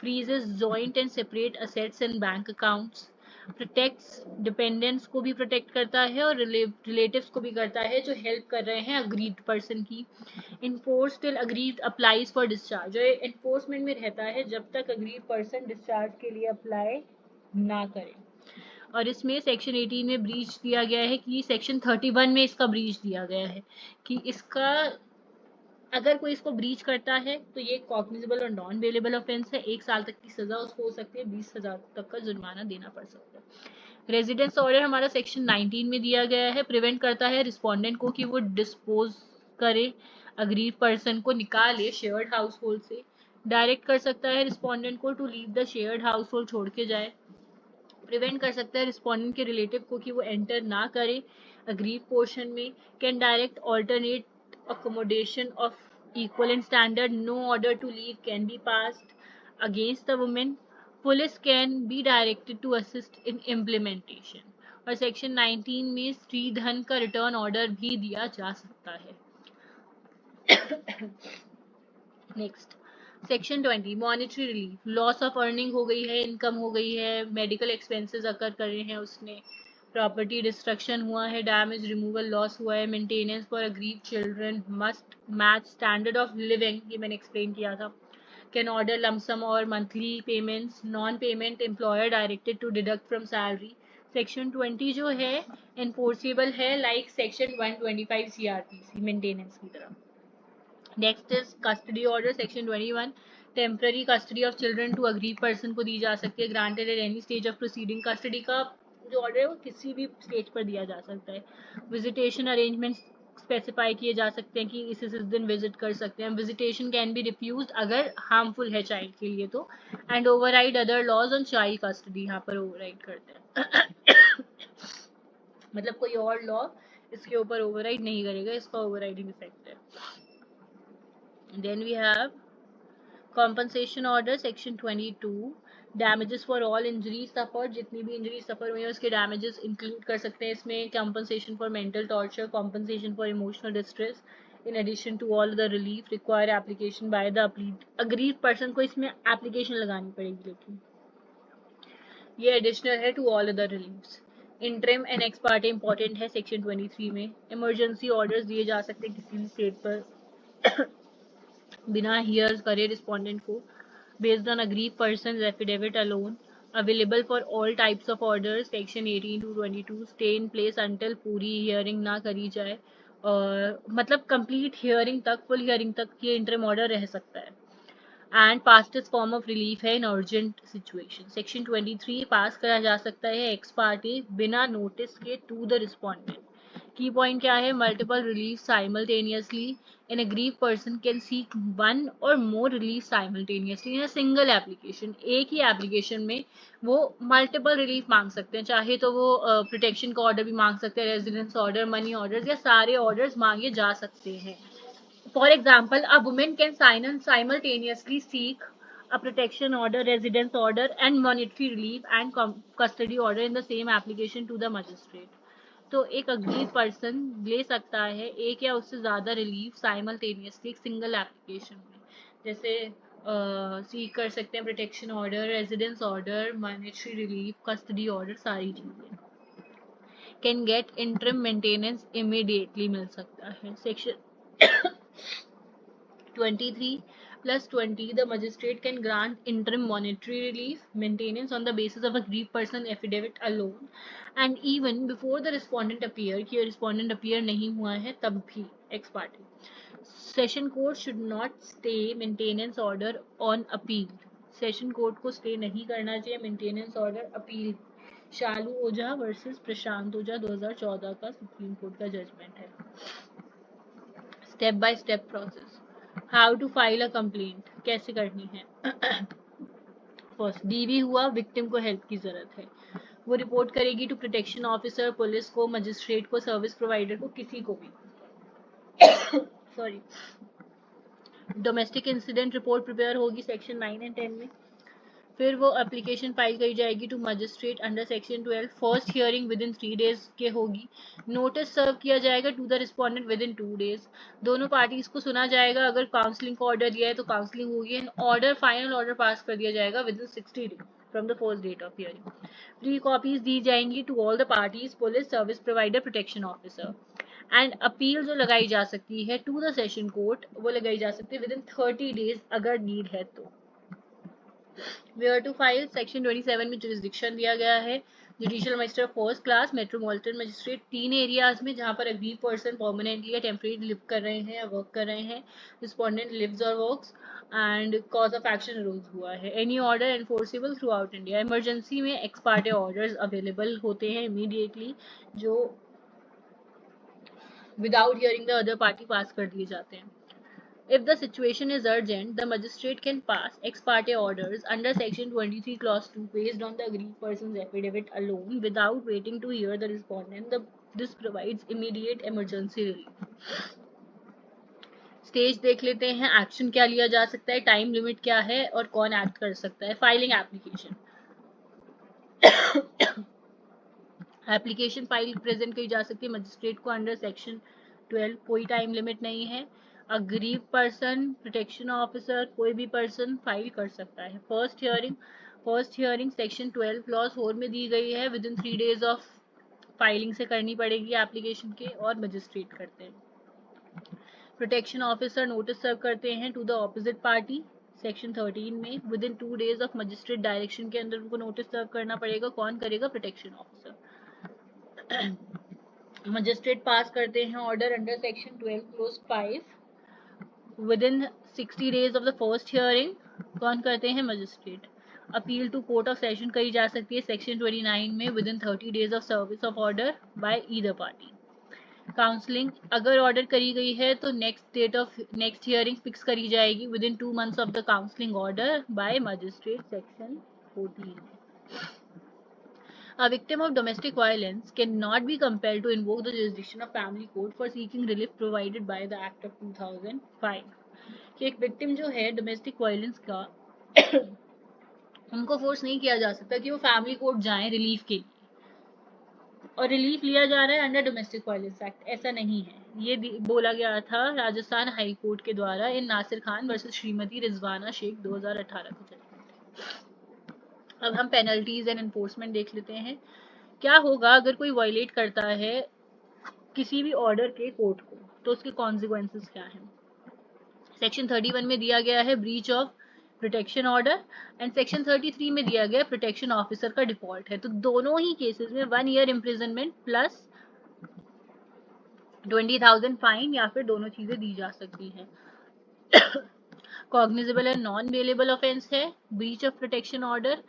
freezes joint and separate assets and bank accounts, protects dependents को भी protect करता है और रिलेटिव्स को भी करता है जो हेल्प कर रहे हैं अग्रीड पर्सन की। Enforce till agreed applies for discharge, जो एनफोर्समेंट में रहता है जब तक अग्रीड पर्सन डिस्चार्ज के लिए अप्लाई ना करे। और इसमें सेक्शन 18 में ब्रीच दिया गया है कि सेक्शन 31 में इसका ब्रीच दिया गया है कि इसका अगर कोई इसको ब्रीच करता है तो ये कॉग्निजेबल और नॉन बेलेबल ऑफेंस है, 1 साल तक की सजा उसको हो सकती है, 20,000 तक का जुर्माना देना पड़ सकता है। रेजिडेंस ऑर्डर हमारा सेक्शन 19 में दिया गया है, प्रिवेंट करता है रिस्पोंडेंट को कि वो डिस्पोज करे, अग्रीड पर्सन को निकाले शेयर्ड हाउस होल्ड से, डायरेक्ट कर सकता है रिस्पोंडेंट को to leave the shared household, छोड़ के जाए, प्रिवेंट कर सकता है रिस्पोंडेंट के रिलेटिव को कि वो एंटर ना करे अग्रीड पोर्शन में, can direct alternate accommodation of equivalent standard, no order to leave can be passed against the woman, police can be directed to assist in implementation, और सेक्शन 19 में स्त्री धन का रिटर्न ऑर्डर भी दिया जा सकता है। Next section 20 monetary relief, loss of earning हो गई है, इनकम हो गई है, मेडिकल एक्सपेंसेस अकर कर रहे हैं उसने, प्रॉपर्टी डिस्ट्रक्शन हुआ है, डैमेज रिमूवल लॉस हुआ है, maintenance for aggrieved children must match standard of living, ये मैंने एक्सप्लेन किया था, कैन ऑर्डर लमसम और monthly payments, non payment employer directed to deduct from salary. Section 20 जो है एनफोर्सेबल है लाइक सेक्शन 125 सीआरपीसी मेंटेनेंस की तरह। Next is custody order, section 21, temporary custody of children to aggrieved person को दी जा सकती है, granted at any stage of proceeding, custody का जो ऑर्डर है वो किसी भी स्टेज पर दिया जा सकता है। विजिटेशन अरेंजमेंट स्पेसिफाई किए जा सकते हैं कि इस दिन विजिट कर सकते हैं, विजिटेशन कैन बी रिफ्यूज अगर हार्मफुल है चाइल्ड के लिए तो, and override other laws on child custody, यहाँ पर ओवरराइड करते हैं मतलब कोई और लॉ इसके ऊपर ओवरराइड नहीं करेगा, इसका ओवरराइडिंग इफेक्ट है। Then we have compensation order section 22, damages for all injuries suffered, जितनी भी injuries suffer हुई है उसके damages include कर सकते हैं इसमें, compensation for mental torture, compensation for emotional distress, in addition to all the relief require application by the aggrieved person, को इसमें application लगानी पड़ेगी, लेकिन ये additional है to all other reliefs। Interim and x Partey important है section 23 में, emergency orders दिए जा सकते हैं किसी भी स्टेट पर बिना हियर करे रिस्पोंडेंट को, based on agreed person affidavit alone, available for all types of orders section 18 to 22, stay in place until पूरी हियरिंग ना करी जाए, और मतलब कंप्लीट हियरिंग तक, फुल हियरिंग तक ये इंटरिम ऑर्डर रह सकता है। And fastest form of relief है इन अर्जेंट सिचुएशन, सेक्शन 23 पास करा जा सकता है एक्स पार्टी बिना नोटिस के टू द रिस्पोंडेंट। की पॉइंट क्या है, multiple relief simultaneously, an aggrieve person can seek one or more relief simultaneously in a single application, एक ही एप्लीकेशन में वो मल्टीपल रिलीफ मांग सकते हैं, चाहे तो वो प्रोटेक्शन का ऑर्डर भी मांग सकते हैं, रेजिडेंस ऑर्डर, मनी ऑर्डर, या सारे ऑर्डर्स मांगे जा सकते हैं। For example, a woman can sign and simultaneously seek a protection order, residence order, and monetary relief and custody order in the same application to the magistrate. तो एक agreed person ले सकता है एक या उससे ज़्यादा रिलीफ साइमल्टेनियसली एक सिंगल एप्लीकेशन में, जैसे सीख कर सकते हैं protection order, residence order, monetary relief, custody order, सारी चीज़ें। Can get interim maintenance immediately मिल सकता है, section 23 plus 20, the magistrate can grant interim monetary relief, maintenance on the basis of agreed person affidavit alone, and even before the respondent appear, कि respondent appear नहीं हुआ है तब भी ex parte. Session court should not stay maintenance order on appeal. Session court को stay नहीं करना चाहिए maintenance order appeal Shalu Ojha versus Prashant Ojha 2014 का सुप्रीम कोर्ट का जजमेंट है। Step by step process, how to file a complaint, कैसे करनी है। फर्स्ट, डीवी हुआ, विक्टिम को हेल्प की जरूरत है, वो रिपोर्ट करेगी टू प्रोटेक्शन ऑफिसर, पुलिस को, मजिस्ट्रेट को, सर्विस प्रोवाइडर को, किसी को भी। Sorry. Domestic incident report prepare होगी सेक्शन 9 एंड 10 में। फिर वो एप्लीकेशन फाइल करी जाएगी to magistrate under section 12। First hearing within 3 days के होगी। नोटिस सर्व किया जाएगा to the respondent within 2 days. दोनों पार्टीज को सुना जाएगा, अगर काउंसलिंग को ऑर्डर दिया है तो काउंसलिंग होगी and order, final order pass कर दिया जाएगा within 60 days from the first date of hearing. Free copies दी जाएंगी to all the parties, police, service provider, protection officer. And appeal जो लगाई जा सकती है टू द सेशन कोर्ट, वो लगाई जा सकती है विद इन 30 डेज अगर नीड है तो। वेयर टू फाइल, सेक्शन 27 में जुरिस्डिक्शन दिया गया है। Judicial magistrate first class, metropolitan magistrate, 3 areas में जहां पर अग्रीव पर्सन परमानेंटली या टेम्परेरी लिव कर रहे हैं या वर्क कर रहे हैं, respondent lives or works, and cause of action arose हुआ है। Any order enforceable throughout India. Emergency में एक्स पार्टे ऑर्डर्स अवेलेबल होते हैं इमीडिएटली, जो without hearing the other party pass कर दिए जाते हैं। If the situation is urgent, the magistrate can pass ex parte orders under section 23 clause 2 based on the aggrieved person's affidavit alone without waiting to hear the respondent. This provides immediate emergency relief. Stage देख लेते हैं, action क्या लिया जा सकता है, time limit क्या है और कौन एक्ट कर सकता है। Filing application, application file present की जा सकती है मजिस्ट्रेट को अंडर सेक्शन 12, कोई टाइम लिमिट नहीं है। अग्रीव पर्सन, प्रोटेक्शन ऑफिसर, कोई भी पर्सन फाइल कर सकता है। फर्स्ट हियरिंग सेक्शन 12 क्लॉज 4 में दी गई है, within 3 days of filing से करनी पड़ेगी एप्लीकेशन के, और मजिस्ट्रेट करते हैं। प्रोटेक्शन ऑफिसर नोटिस सर्व करते हैं to the opposite party section 13 में, within 2 days of magistrate direction के अंदर उनको नोटिस सर्व करना पड़ेगा। कौन करेगा? Protection officer. मजिस्ट्रेट पास करते हैं order under section 12 clause 5 within 60 days of the first hearing. कौन करते हैं? Magistrate. Appeal to court of session करी जा सकती है सेक्शन 29 में, within 30 days of service of order by either party. Counselling, अगर ऑर्डर करी गई है तो नेक्स्ट हियरिंग फिक्स करी जाएगी within 2 months of the counselling order by magistrate section 14। A victim of domestic violence cannot be compelled to invoke the jurisdiction of family court for seeking relief provided by the Act of 2005। कि एक victim जो है domestic violence का उनको force नहीं किया जा सकता कि वो फैमिली कोर्ट जाएं रिलीफ के लिए, और रिलीफ लिया जा रहा है अंडर डोमेस्टिक वायलेंस एक्ट, ऐसा नहीं है। ये बोला गया था राजस्थान हाई कोर्ट के द्वारा इन नासिर खान वर्सेस श्रीमती रिजवाना शेख 2018 का जजमेंट। अब हम पेनल्टीज एंड एनफोर्समेंट देख लेते हैं। क्या होगा अगर कोई वायलेट करता है किसी भी ऑर्डर के कोर्ट को, तो उसके कॉन्सिक्वेंसेस क्या हैं। सेक्शन 31 में दिया गया है breach of protection order, and section 33 में दिया गया प्रोटेक्शन ऑफिसर का डिफॉल्ट है। तो दोनों ही केसेस में 1 year इम्प्रिजनमेंट प्लस 20,000 फाइन, या फिर दोनों चीजें दी जा सकती हैं। Cognizable and non bailable offence है। Breach of protection order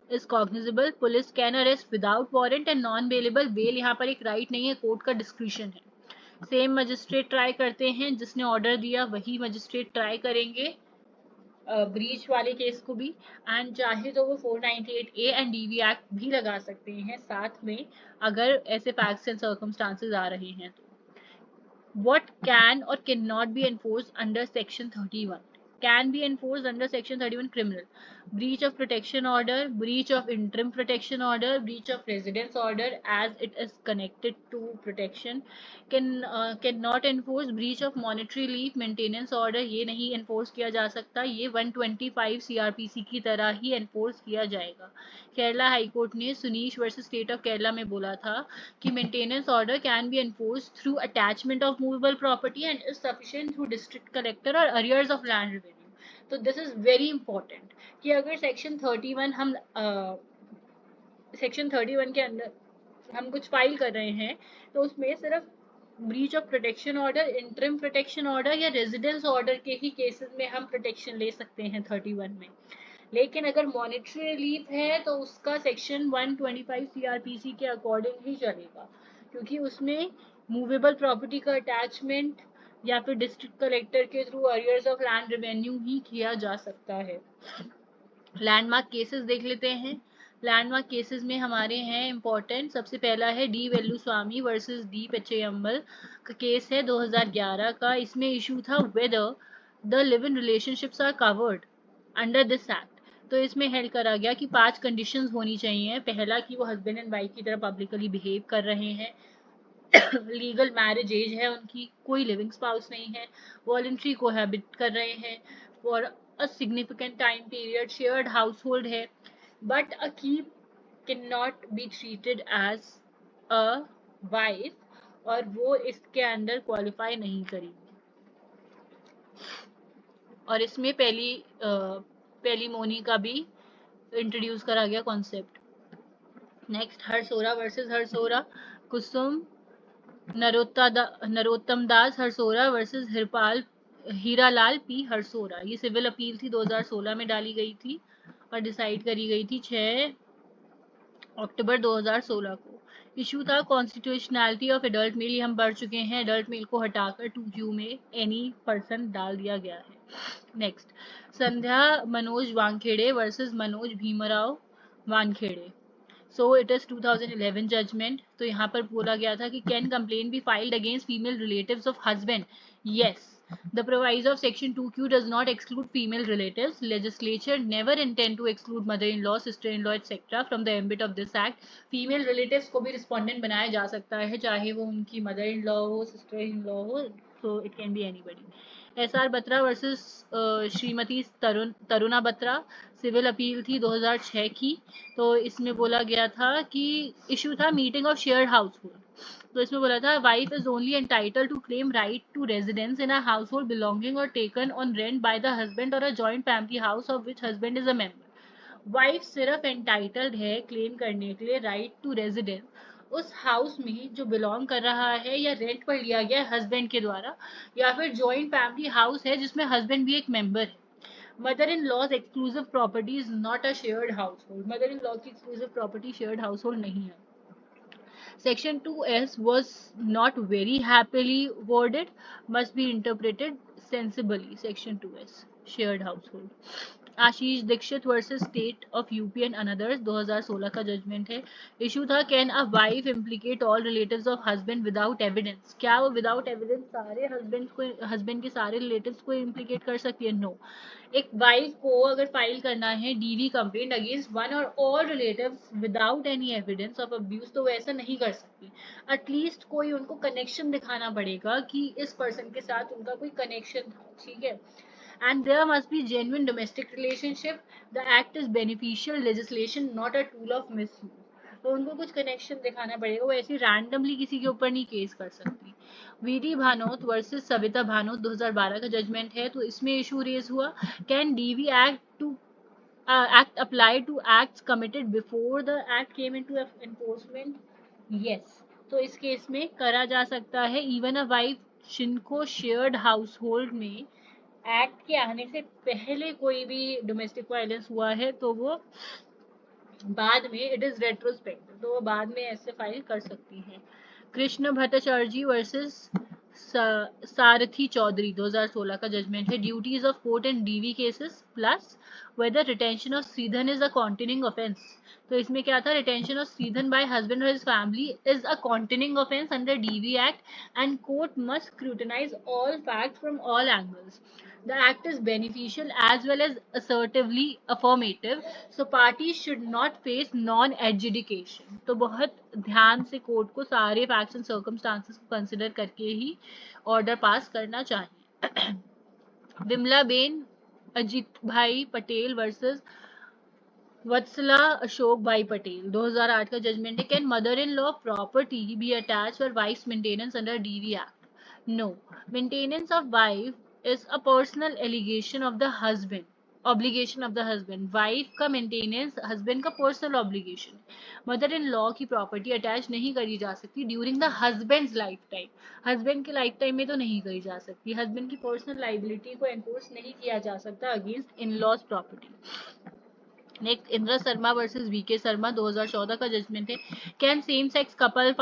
is cognizable, police can arrest without warrant, and non bailable, bail यहाँ पर एक राइट नहीं है, कोर्ट का डिस्क्रिशन है। सेम मजिस्ट्रेट ट्राई करते हैं, जिसने ऑर्डर दिया वही मजिस्ट्रेट ट्राई करेंगे ब्रीच वाले केस को भी, एंड चाहे तो वो 498A एंड डीवी एक्ट भी लगा सकते हैं साथ में, अगर ऐसे फैक्ट्स एंड सर्कमस्टांसेस आ रहे हैं तो। What can or cannot be enforced under section 31? Can be enforced under section 31 criminal. Breach of protection order, breach of interim protection order, breach of residence order as it is connected to protection. Cannot enforce breach of monetary leave maintenance order, ये नहीं enforce किया जा सकता, ये 125 CRPC की तरह ही enforce किया जाएगा। केरला हाई कोर्ट ने Sunish versus state of Kerala में बोला था कि maintenance order can be enforced through attachment of movable property and is sufficient through district collector और अरियर्स ऑफ लैंड रेवेन्यू। तो दिस इज वेरी इंपॉर्टेंट कि अगर सेक्शन 31 हम सेक्शन 31 के अंदर हम कुछ फाइल कर रहे हैं तो उसमें सिर्फ breach of protection order, interim protection order या रेजिडेंस ऑर्डर के ही केसेस में हम प्रोटेक्शन ले सकते हैं 31 में। लेकिन अगर मॉनेटरी रिलीफ है तो उसका सेक्शन 125 सीआरपीसी के अकॉर्डिंग ही चलेगा, क्योंकि उसमें मूवेबल प्रॉपर्टी का अटैचमेंट या फिर डिस्ट्रिक्ट कलेक्टर के through arrears of land revenue ही किया जा सकता है। लैंडमार्क केसेस देख लेते हैं। लैंडमार्क केसेस में हमारे हैं इंपॉर्टेंट, सबसे पहला है D Velusamy versus D Patchaiammal का केस है 2011 का। इसमें इशू था whether the live in relationships are covered under this act. तो इसमें हेल्ड करा गया कि 5 कंडीशंस होनी चाहिए। पहला कि वो हस्बैंड एंड वाइफ की तरह पब्लिकली बिहेव कर रहे हैं, लीगल मैरिज एज है उनकी, कोई लिविंग स्पाउस नहीं है, वॉलंटरी कोहैबिट कर रहे हैं for a significant time period, shared household है, but a keep can not be treated as a wife, और वो इसके अंडर क्वालिफाई नहीं करेगी। और इसमें पहली मोनी का भी इंट्रोड्यूस करा गया concept. Next Harsora versus Harsora, Kusum Narottam Das Harsora versus Hiralal P Harsora. ये सिविल अपील थी 2016 में डाली गई थी और डिसाइड करी गई थी 6 अक्टूबर 2016 को। इशू था कॉन्स्टिट्यूशनैलिटी ऑफ एडल्ट मेल, हम बढ़ चुके हैं, एडल्ट मेल को हटाकर 2Q में एनी पर्सन डाल दिया गया है। Next Sandhya Manoj Wankhede versus Manoj Bhimrao Wankhede. So it is 2011 judgment. तो यहाँ पर बोला गया था कि can complain be filed against female relatives of husband. Yes, the proviso of section 2Q does not exclude female relatives. Legislature never intend to exclude mother-in-law, sister-in-law, etc. from the ambit of this act. Female relatives को भी respondent बनाया जा सकता है, चाहे वो उनकी mother-in-law हो, sister-in-law हो, so it can be anybody. SR Batra versus Shrimati Taruna Batra, civil appeal थी 2006 की। तो इसमें बोला गया था कि इशू था meaning of shared household. तो इसमें बोला था wife is only entitle to claim right to residence in a household belonging or taken on rent by the husband or a joint family house of which husband is a member. Wife सिर्फ entitled है claim करने के लिए right to residence उस house में जो belong कर रहा है या रेंट पर लिया गया है हस्बैंड के द्वारा, या फिर जॉइंट फैमिली हाउस है जिसमें हस्बैंड भी एक मेंबर है। Mother in law's exclusive property is not a shared household. Mother in law की exclusive property shared household नहीं है। Section 2S was not very happily worded, must be interpreted sensibly. Section 2S, shared household. Ashish Dixit versus state of UP and others 2016 का judgment है। Issue था can a wife implicate all relatives of husband without evidence. क्या वो without evidence सारे husband के सारे relatives को implicate कर सकती है? नो। एक वाइफ को अगर फाइल करना है डीवी कंप्लेंट अगेंस्ट वन और all relatives without any evidence of abuse, तो वो ऐसा नहीं कर सकती। एटलीस्ट कोई उनको कनेक्शन दिखाना पड़ेगा कि इस पर्सन के साथ उनका कोई कनेक्शन था, ठीक है। And there must be genuine domestic relationship. The act is beneficial legislation, not a tool of misuse. तो उनको कुछ कनेक्शन दिखाना पड़ेगा, वो ऐसी रैंडमली किसी के ऊपर नहीं केस कर सकती। वीडी भानोत वर्सेस सविता भानोत 2012 का जजमेंट है। तो इसमें इशू रेज हुआ can DV act apply to acts committed before the act came into enforcement. Yes, तो इस केस में करा जा सकता है। इवन अ वाइफ जिनको शेयर्ड हाउस होल्ड में एक्ट के आने से पहले कोई भी डोमेस्टिक वायलेंस हुआ है तो वो बाद में इट इज रेट्रोस्पेक्टिव, तो वो बाद में ऐसे फाइल कर सकती हैं। कृष्ण भट्टाचार्य वर्सेस सारथी चौधरी 2016 का जजमेंट है। Duties of court and DV cases plus whether retention of stridhan is a continuing offence. तो इसमें क्या था, retention of stridhan by husband or his family is a continuing offence under DV act and court must scrutinize all fact from all angles. The act is beneficial as well as assertively affirmative, so parties should not face non-adjudication. तो बहुत ध्यान से court को सारे facts and circumstances को consider करके ही order pass करना चाहिए। विमला बेन अजीत भाई पटेल वर्सेस वत्सला अशोक भाई पटेल 2008 का जजमेंट है। Can mother in law property be attach for wife maintenance under DV act? No, maintenance of wife is a personal allegation of the husband, obligation of the husband. Wife का maintenance husband का personal obligation. Mother in law की property attach नहीं करी जा सकती during the husband lifetime. Husband के lifetime में तो नहीं करी जा सकती। हस्बैंड की पर्सनल लाइबिलिटी को एनफोर्स नहीं किया जा सकता against in law's property. Next Indra Sharma versus VK Sharma 2014 का जजमेंट है। Can same sex couples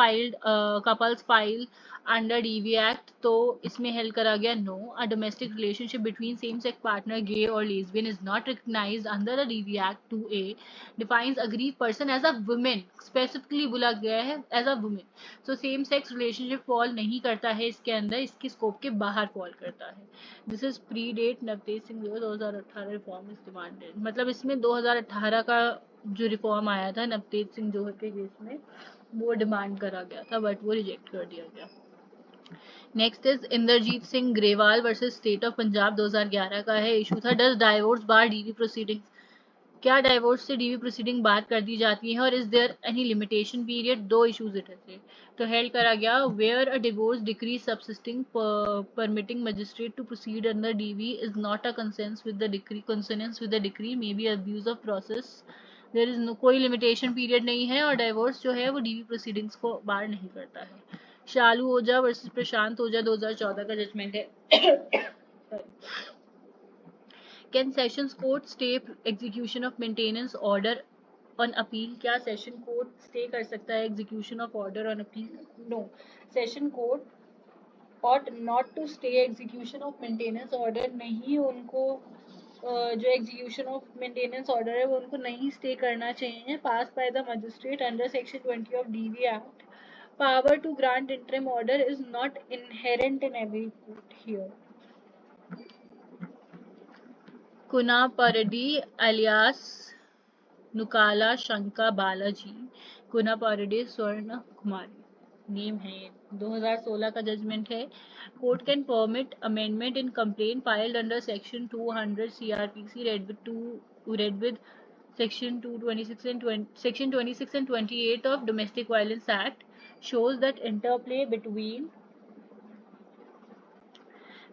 file under DV act? तो इसमें हेल्ड करा गया no, a domestic relationship between same sex partner gay or lesbian is not recognized under the DV act 2A defines aggrieve person as a women, specifically बोला गया है as a women. So same sex relationship fall नहीं करता है इसके अंदर, इसके scope के बाहर फॉल करता है। This is predate Navtej Singh 2018 reform is demanded, मतलब इसमें 2018 का जो रिफॉर्म आया था नवतेज सिंह जोहर के केस में वो डिमांड करा गया था, बट वो रिजेक्ट कर दिया गया। Next is Inderjit Singh Grewal versus state of Punjab 2011 का है। इशू था does divorce bar DV proceeding? क्या डाइवोर्स से डीवी प्रोसीडिंग बात कर दी जाती है और is there any limitation period? दो इश्यूज इट थे। तो हेल्ड करा गया where a divorce decree subsisting permitting magistrate to proceed under DV is not a consonance with the decree, consonance with the decree may be abuse of process. There is no, कोई limitation period नहीं है और divorce जो है वो DV proceedings को बार नहीं करता है। शालू ओझा वर्सेस प्रशांत ओझा 2014 का जजमेंट है। Can sessions court stay execution of maintenance order on appeal? क्या सेशन कोर्ट स्टे कर सकता है execution of order on appeal? No, session court ought not to stay execution of maintenance order, नहीं उनको जो execution of maintenance order है वो उनको नहीं स्टे करना चाहिए। Pass by the magistrate under section 20 of DV act, power to grant interim order is not inherent in every court here. Kunapareddy alias नुकाला शंका बालाजी, कुना परडी स्वर्ण कुमारी नेम है। 2016 का जजमेंट है। Court can permit amendment in complaint filed under section 200 CrPC read with section 226 and 20, section 26 and 28 of domestic violence act shows that interplay between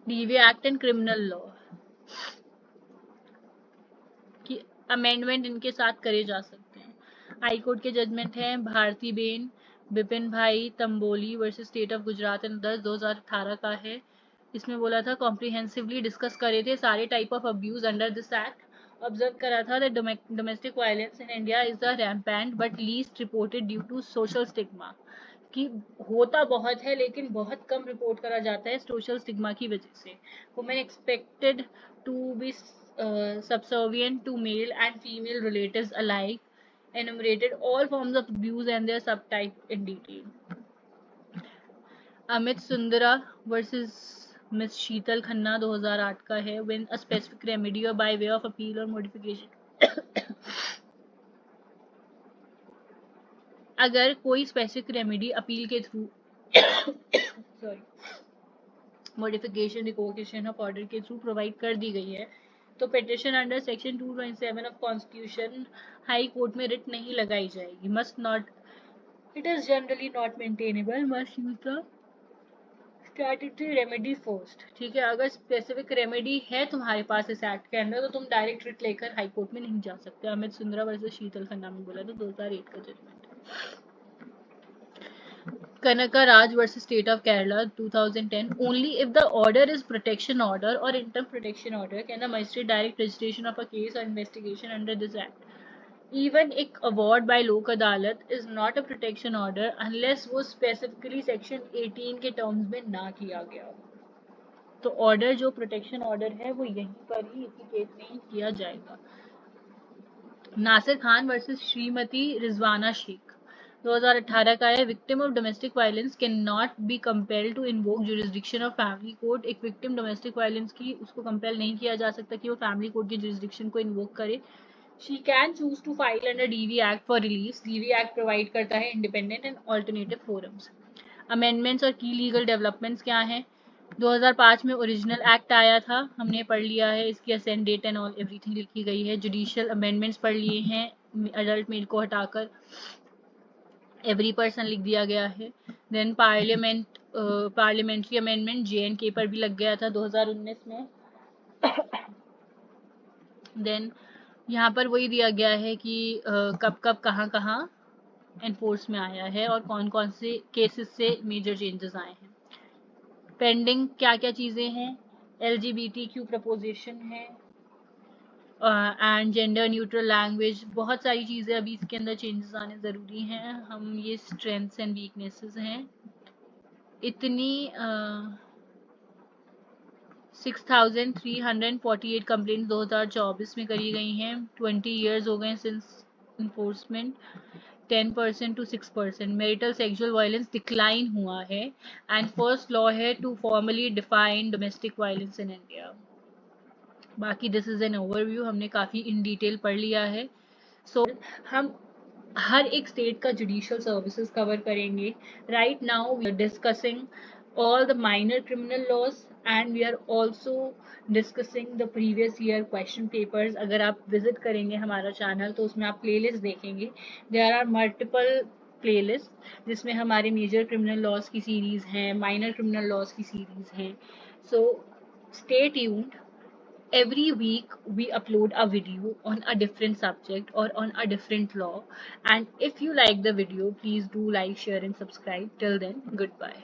DV act and criminal law कि amendment इनके साथ करे जा सकते हैं। High court के judgement हैं Bharti Ben Bipin भाई Tamboli versus state of Gujarat and others 2018 का है। इसमें बोला था कॉम्प्रिहेंसिवली डिस्कस करे थे सारे type of abuse under this act, observe करा था that domestic violence in India is the rampant but least reported due to social stigma, कि होता बहुत है लेकिन बहुत कम रिपोर्ट करा जाता है सोशल स्टिग्मा की वजह से। Women expected to be subservient to male and female relatives alike, enumerated all forms of abuse and their subtype in detail. Amit Sundra versus miss Sheetal Khanna 2008 का है। When a specific remedy or by way of appeal or modification, अगर कोई specific remedy appeal के through sorry modification revocation of order के through provide कर दी गई है तो petition under section 227 of constitution high court में रिट नहीं लगाई जाएगी। Must not, it is generally not maintainable, must use the statutory remedy first. ठीक है, अगर स्पेसिफिक रेमेडी है तुम्हारे पास इस एक्ट के अंदर तो तुम डायरेक्ट रिट लेकर हाई कोर्ट में नहीं जा सकते। अमित सुंदरा वर्सेस शीतल खन्ना में बोला तो 2008 का जजमेंट है। Kanaka Raj versus State of Kerala 2010. Only if the order is protection order or interim protection order can the magistrate direct registration of a case or investigation under this act. Even एक award by लोक अदालत is not a protection order unless वो specifically section 18 के terms में ना किया गया हो। तो order जो protection order है वो यहीं पर ही इसी केस में ही किया जाएगा। नासिर खान वर्सेस श्रीमती रिजवाना शेख 2018 का है। Victim of domestic violence can not be compelled to invoke jurisdiction of family court. एक विक्टिम डोमेस्टिक वायलेंस की उसको कंपेल नहीं किया जा सकता कि वो फैमिली कोर्ट की जुरिस्डिक्शन को इन्वोक करे। She can choose to file under DV act for relief. DV act provide करता है independent and alternative forums. Amendments और की लीगल डेवलपमेंट्स क्या हैं? 2005 में ओरिजिनल एक्ट आया था, हमने पढ़ लिया है, इसकी assent date and all everything लिखी गई है। जुडिशियल अमेंडमेंट्स पढ़ लिए हैं, अडल्ट मेल को हटाकर एवरी पर्सन लिख दिया गया है। देन पार्लियामेंट्री अमेंडमेंट JNK पर भी लग गया था 2019 में। देन यहाँ पर वही दिया गया है कि कब कब कहाँ कहाँ एनफोर्स में आया है और कौन कौन से केसेस से मेजर चेंजेस आए हैं। पेंडिंग क्या क्या चीज़ें हैं? LGBTQ प्रपोजिशन है, एंड जेंडर न्यूट्रल लैंग्वेज, बहुत सारी चीज़ें अभी इसके अंदर चेंजेस आने ज़रूरी हैं। हम ये स्ट्रेंथ्स एंड वीकनेसेस हैं। इतनी 6,348 कंप्लेंट 2024 में करी गई हैं। 20 ईयर्स हो गए since enforcement. 10% to 6% marital sexual violence decline हुआ है। एंड फर्स्ट लॉ है to formally define domestic violence in India. बाकी दिस इज़ एन ओवरव्यू, हमने काफ़ी इन डिटेल पढ़ लिया है। हम हर एक स्टेट का जुडिशियल सर्विसेज कवर करेंगे। Right now we are discussing all the minor criminal laws and we are also discussing the previous year question papers. अगर आप विजिट करेंगे हमारा चैनल तो उसमें आप प्लेलिस्ट देखेंगे। देयर आर मल्टीपल प्लेलिस्ट जिसमें हमारे मेजर क्रिमिनल लॉज की सीरीज हैं, माइनर क्रिमिनल लॉज की सीरीज हैं। So stay tuned. Every week we upload a video on a different subject or on a different law. And if you like the video, please do like, share, and subscribe. Till then, goodbye.